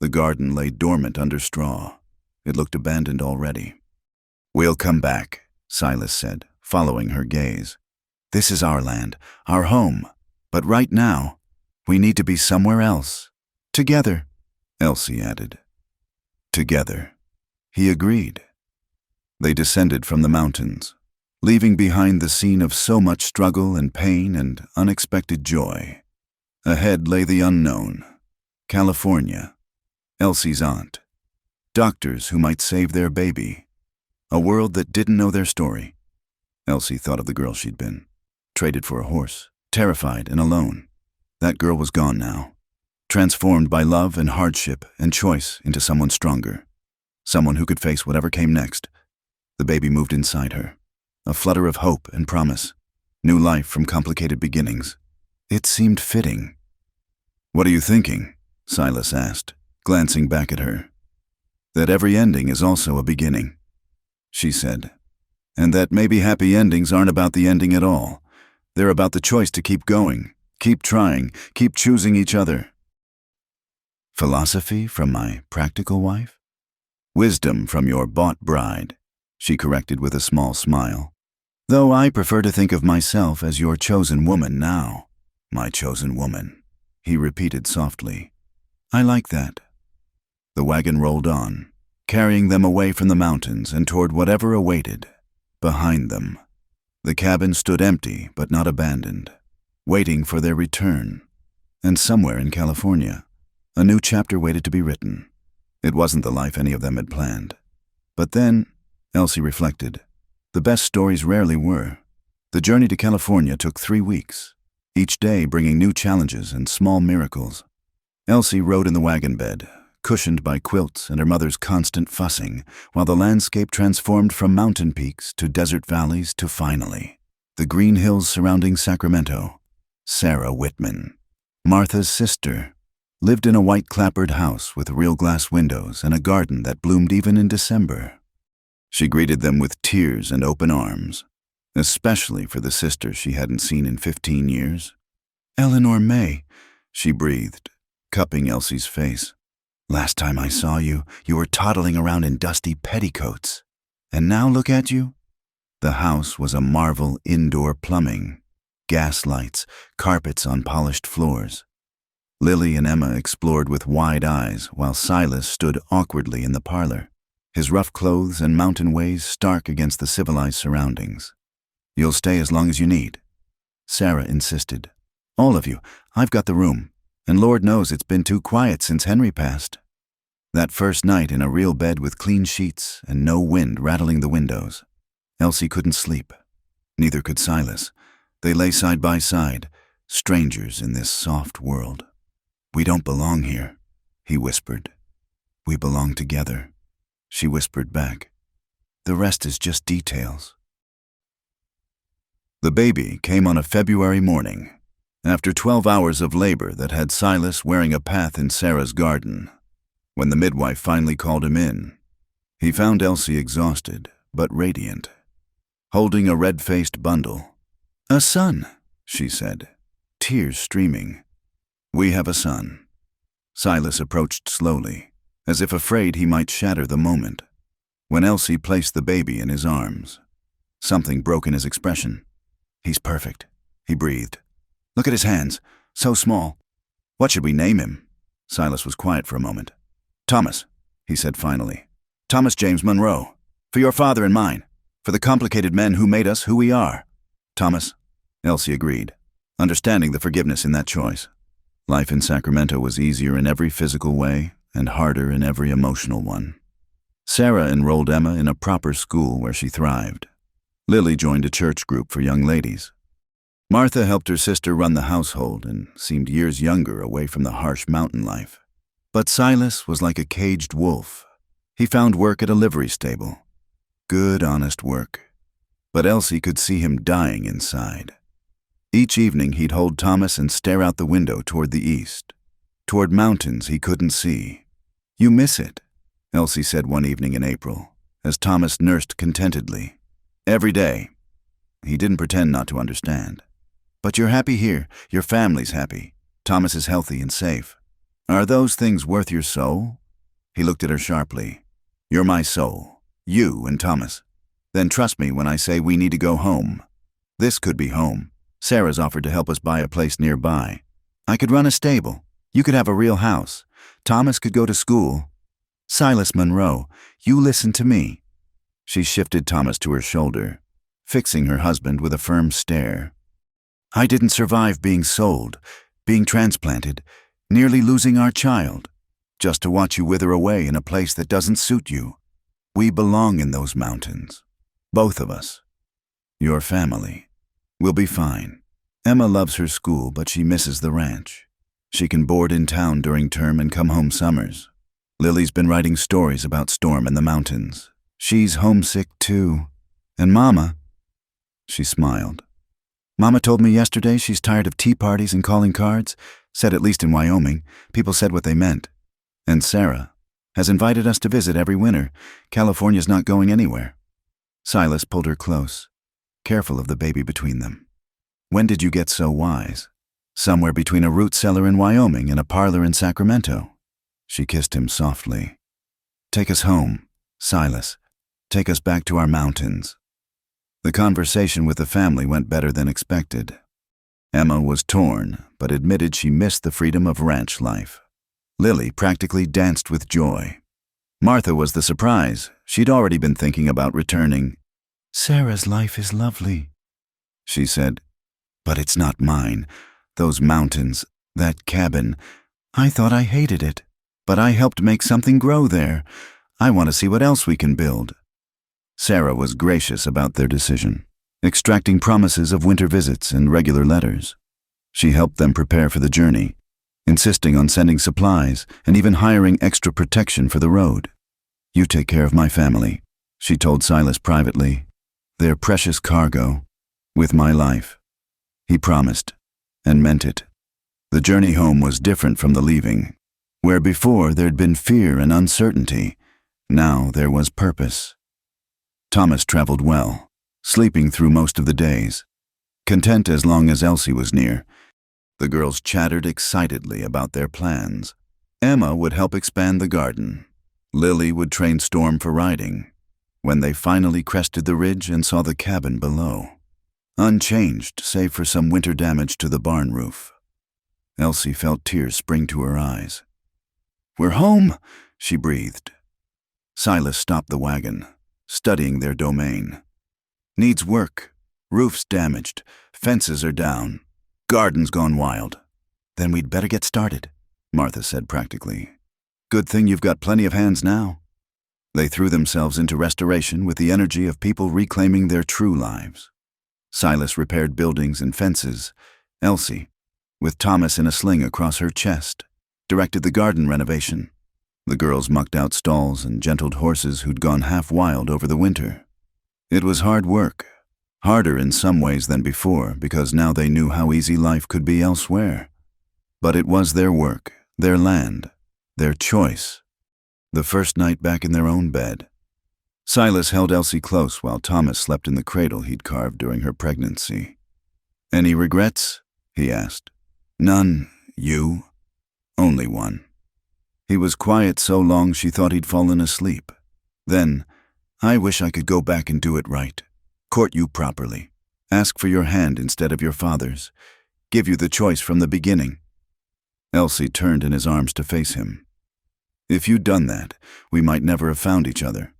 The garden lay dormant under straw. It looked abandoned already. "We'll come back," Silas said, following her gaze. "This is our land, our home. But right now, we need to be somewhere else. Together," Elsie added. "Together." He agreed. They descended from the mountains, leaving behind the scene of so much struggle and pain and unexpected joy. Ahead lay the unknown, California, Elsie's aunt, doctors who might save their baby, a world that didn't know their story. Elsie thought of the girl she'd been, traded for a horse, terrified and alone. That girl was gone now, transformed by love and hardship and choice into someone stronger, someone who could face whatever came next. The baby moved inside her, a flutter of hope and promise, new life from complicated beginnings. It seemed fitting. "What are you thinking?" Silas asked, glancing back at her. "That every ending is also a beginning," she said. And that maybe happy endings aren't about the ending at all. They're about the choice to keep going, keep trying, keep choosing each other. Philosophy from my practical wife? Wisdom from your bought bride, she corrected with a small smile. Though I prefer to think of myself as your chosen woman now. My chosen woman, he repeated softly. I like that. The wagon rolled on, carrying them away from the mountains and toward whatever awaited. Behind them, the cabin stood empty but not abandoned, waiting for their return. And somewhere in California, a new chapter waited to be written. It wasn't the life any of them had planned. But then, Elsie reflected, the best stories rarely were. The journey to California took 3 weeks, each day bringing new challenges and small miracles. Elsie rode in the wagon bed, cushioned by quilts and her mother's constant fussing, while the landscape transformed from mountain peaks to desert valleys to finally, the green hills surrounding Sacramento. Sarah Whitman, Martha's sister, lived in a white clapboard house with real glass windows and a garden that bloomed even in December. She greeted them with tears and open arms, especially for the sister she hadn't seen in 15 years. Eleanor May, she breathed, cupping Elsie's face. Last time I saw you, you were toddling around in dusty petticoats. And now look at you. The house was a marvel indoor plumbing, gas lights, carpets on polished floors. Lily and Emma explored with wide eyes while Silas stood awkwardly in the parlor, his rough clothes and mountain ways stark against the civilized surroundings. You'll stay as long as you need, Sarah insisted. All of you, I've got the room. And Lord knows it's been too quiet since Henry passed. That first night in a real bed with clean sheets and no wind rattling the windows, Elsie couldn't sleep. Neither could Silas. They lay side by side, strangers in this soft world. We don't belong here, he whispered. We belong together, she whispered back. The rest is just details. The baby came on a February morning, after 12 hours of labor that had Silas wearing a path in Sarah's garden. When the midwife finally called him in, he found Elsie exhausted but radiant, holding a red-faced bundle. A son, she said, tears streaming. We have a son. Silas approached slowly, as if afraid he might shatter the moment. When Elsie placed the baby in his arms, something broke in his expression. He's perfect, he breathed. Look at his hands, so small. What should we name him? Silas was quiet for a moment. Thomas, he said finally. Thomas James Monroe. For your father and mine. For the complicated men who made us who we are. Thomas, Elsie agreed, understanding the forgiveness in that choice. Life in Sacramento was easier in every physical way and harder in every emotional one. Sarah enrolled Emma in a proper school where she thrived. Lily joined a church group for young ladies. Martha helped her sister run the household and seemed years younger away from the harsh mountain life. But Silas was like a caged wolf. He found work at a livery stable. Good, honest work. But Elsie could see him dying inside. Each evening he'd hold Thomas and stare out the window toward the east, toward mountains he couldn't see. You miss it, Elsie said one evening in April, as Thomas nursed contentedly. Every day. He didn't pretend not to understand. But you're happy here, your family's happy. Thomas is healthy and safe. Are those things worth your soul? He looked at her sharply. You're my soul, you and Thomas. Then trust me when I say we need to go home. This could be home. Sarah's offered to help us buy a place nearby. I could run a stable. You could have a real house. Thomas could go to school. Silas Monroe, you listen to me. She shifted Thomas to her shoulder, fixing her husband with a firm stare. I didn't survive being sold, being transplanted, nearly losing our child, just to watch you wither away in a place that doesn't suit you. We belong in those mountains. Both of us. Your family. We'll be fine. Emma loves her school, but she misses the ranch. She can board in town during term and come home summers. Lily's been writing stories about Storm and the mountains. She's homesick too. And Mama, she smiled. Mama told me yesterday she's tired of tea parties and calling cards. Said at least in Wyoming, people said what they meant. And Sarah has invited us to visit every winter. California's not going anywhere. Silas pulled her close, careful of the baby between them. When did you get so wise? Somewhere between a root cellar in Wyoming and a parlor in Sacramento. She kissed him softly. Take us home, Silas. Take us back to our mountains. The conversation with the family went better than expected. Emma was torn, but admitted she missed the freedom of ranch life. Lily practically danced with joy. Martha was the surprise. She'd already been thinking about returning. Sarah's life is lovely, she said. But it's not mine. Those mountains, that cabin. I thought I hated it, but I helped make something grow there. I want to see what else we can build. Sarah was gracious about their decision, extracting promises of winter visits and regular letters. She helped them prepare for the journey, insisting on sending supplies and even hiring extra protection for the road. You take care of my family, she told Silas privately. Their precious cargo, with my life. He promised, and meant it. The journey home was different from the leaving. Where before there'd been fear and uncertainty, now there was purpose. Thomas traveled well, sleeping through most of the days, content as long as Elsie was near. The girls chattered excitedly about their plans. Emma would help expand the garden. Lily would train Storm for riding. When they finally crested the ridge and saw the cabin below, unchanged save for some winter damage to the barn roof, Elsie felt tears spring to her eyes. We're home, she breathed. Silas stopped the wagon, studying their domain. Needs work. Roof's damaged. Fences are down. Garden's gone wild. Then we'd better get started, Martha said practically. Good thing you've got plenty of hands now. They threw themselves into restoration with the energy of people reclaiming their true lives. Silas repaired buildings and fences. Elsie, with Thomas in a sling across her chest, directed the garden renovation. The girls mucked out stalls and gentled horses who'd gone half wild over the winter. It was hard work, harder in some ways than before because now they knew how easy life could be elsewhere. But it was their work, their land, their choice. The first night back in their own bed, Silas held Elsie close while Thomas slept in the cradle he'd carved during her pregnancy. Any regrets? He asked. None. You? Only one. He was quiet so long she thought he'd fallen asleep. Then, I wish I could go back and do it right. Court you properly. Ask for your hand instead of your father's. Give you the choice from the beginning. Elsie turned in his arms to face him. If you'd done that, we might never have found each other.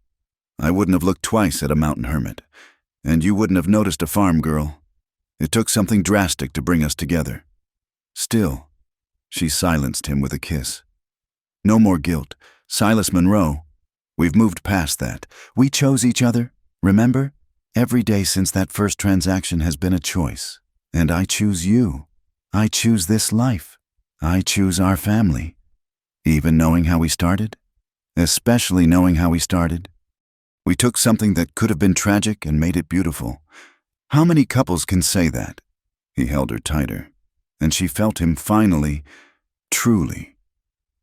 I wouldn't have looked twice at a mountain hermit, and you wouldn't have noticed a farm girl. It took something drastic to bring us together. Still, she silenced him with a kiss. No more guilt. Silas Monroe. We've moved past that. We chose each other, remember? Every day since that first transaction has been a choice. And I choose you. I choose this life. I choose our family. Even knowing how we started? Especially knowing how we started. We took something that could have been tragic and made it beautiful. How many couples can say that? He held her tighter, and she felt him finally, truly,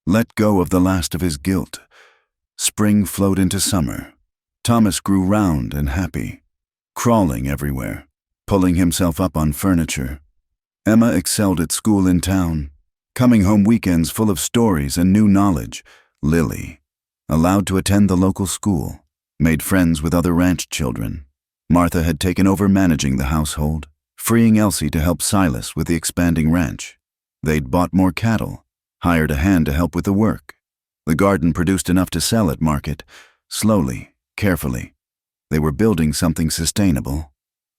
let go of the last of his guilt. Spring flowed into summer. Thomas grew round and happy, crawling everywhere, pulling himself up on furniture. Emma excelled at school in town, coming home weekends full of stories and new knowledge. Lily, allowed to attend the local school, made friends with other ranch children. Martha had taken over managing the household, freeing Elsie to help Silas with the expanding ranch. They'd bought more cattle, hired a hand to help with the work. The garden produced enough to sell at market, slowly, carefully. They were building something sustainable.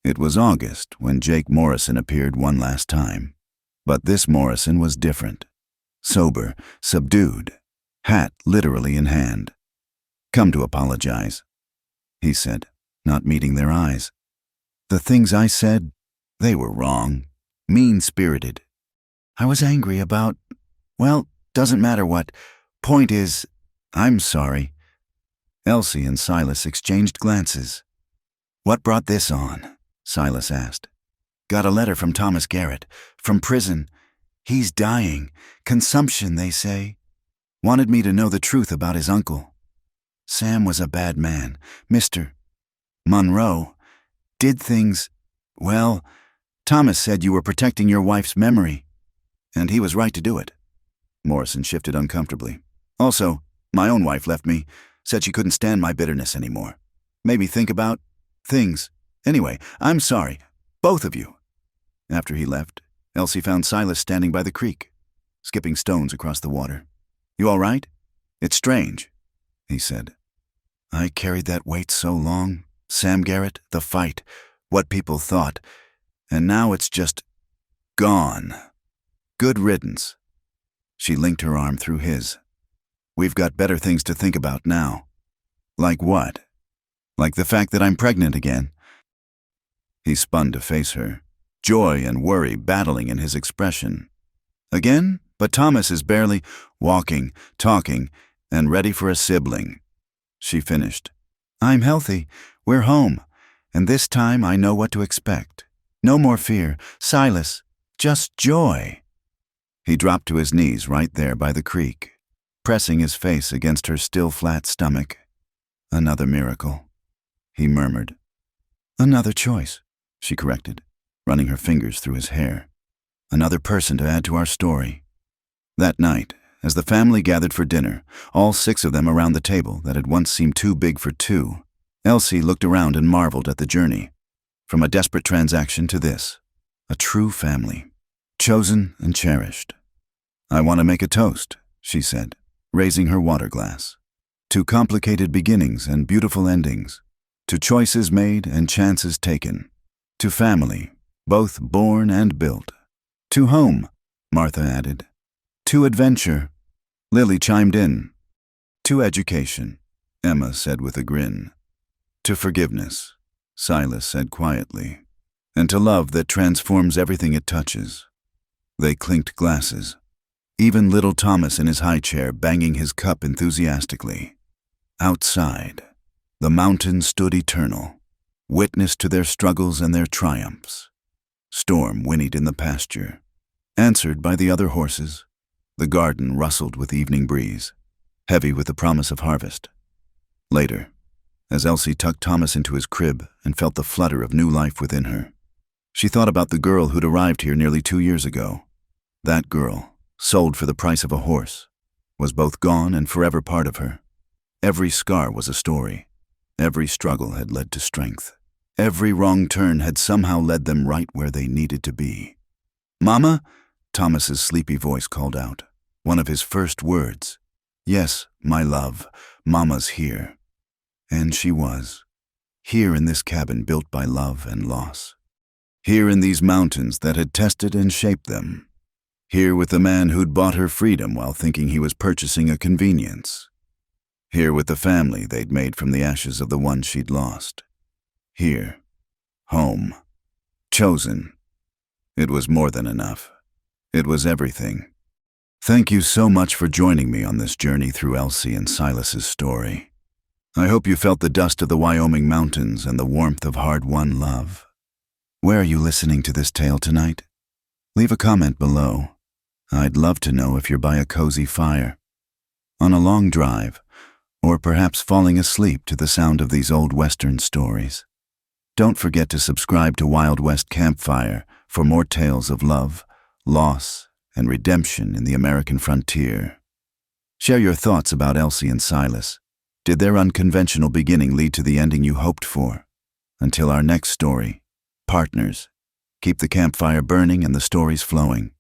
It was August when Jake Morrison appeared one last time. But this Morrison was different. Sober, subdued, hat literally in hand. Come to apologize, he said, not meeting their eyes. The things I said, they were wrong, mean-spirited. I was angry about, well, doesn't matter what. Point is, I'm sorry. Elsie and Silas exchanged glances. What brought this on? Silas asked. Got a letter from Thomas Garrett, from prison. He's dying. Consumption, they say. Wanted me to know the truth about his uncle. Sam was a bad man. Mr. Monroe did things, well, Thomas said you were protecting your wife's memory, and he was right to do it. Morrison shifted uncomfortably. Also, my own wife left me, said she couldn't stand my bitterness anymore. Made me think about things. Anyway, I'm sorry, both of you. After he left, Elsie found Silas standing by the creek, skipping stones across the water. You all right? It's strange, he said. I carried that weight so long. Sam Garrett, the fight, what people thought, and now it's just gone. Good riddance. She linked her arm through his. We've got better things to think about now. Like what? Like the fact that I'm pregnant again. He spun to face her, joy and worry battling in his expression. Again? But Thomas is barely walking, talking, and ready for a sibling. She finished. I'm healthy. We're home. And this time I know what to expect. No more fear. Silas, just joy. He dropped to his knees right there by the creek, pressing his face against her still flat stomach. Another miracle, he murmured. Another choice, she corrected, running her fingers through his hair. Another person to add to our story. That night, as the family gathered for dinner, all 6 of them around the table that had once seemed too big for 2, Elsie looked around and marveled at the journey. From a desperate transaction to this, a true family, chosen and cherished. I want to make a toast, she said, raising her water glass. To complicated beginnings and beautiful endings. To choices made and chances taken. To family, both born and built. To home, Martha added. To adventure, Lily chimed in. To education, Emma said with a grin. To forgiveness, Silas said quietly. And to love that transforms everything it touches. They clinked glasses. Even little Thomas in his high chair banging his cup enthusiastically. Outside, the mountains stood eternal, witness to their struggles and their triumphs. Storm whinnied in the pasture, answered by the other horses. The garden rustled with evening breeze, heavy with the promise of harvest. Later, as Elsie tucked Thomas into his crib and felt the flutter of new life within her, she thought about the girl who'd arrived here nearly 2 years ago. That girl, sold for the price of a horse, was both gone and forever part of her. Every scar was a story. Every struggle had led to strength. Every wrong turn had somehow led them right where they needed to be. Mama? Thomas's sleepy voice called out, one of his first words. Yes, my love, Mama's here. And she was. Here in this cabin built by love and loss. Here in these mountains that had tested and shaped them. Here with the man who'd bought her freedom while thinking he was purchasing a convenience. Here with the family they'd made from the ashes of the one she'd lost. Here. Home. Chosen. It was more than enough. It was everything. Thank you so much for joining me on this journey through Elsie and Silas's story. I hope you felt the dust of the Wyoming mountains and the warmth of hard-won love. Where are you listening to this tale tonight? Leave a comment below. I'd love to know if you're by a cozy fire, on a long drive, or perhaps falling asleep to the sound of these old Western stories. Don't forget to subscribe to Wild West Campfire for more tales of love, loss, and redemption in the American frontier. Share your thoughts about Elsie and Silas. Did their unconventional beginning lead to the ending you hoped for? Until our next story, partners, keep the campfire burning and the stories flowing.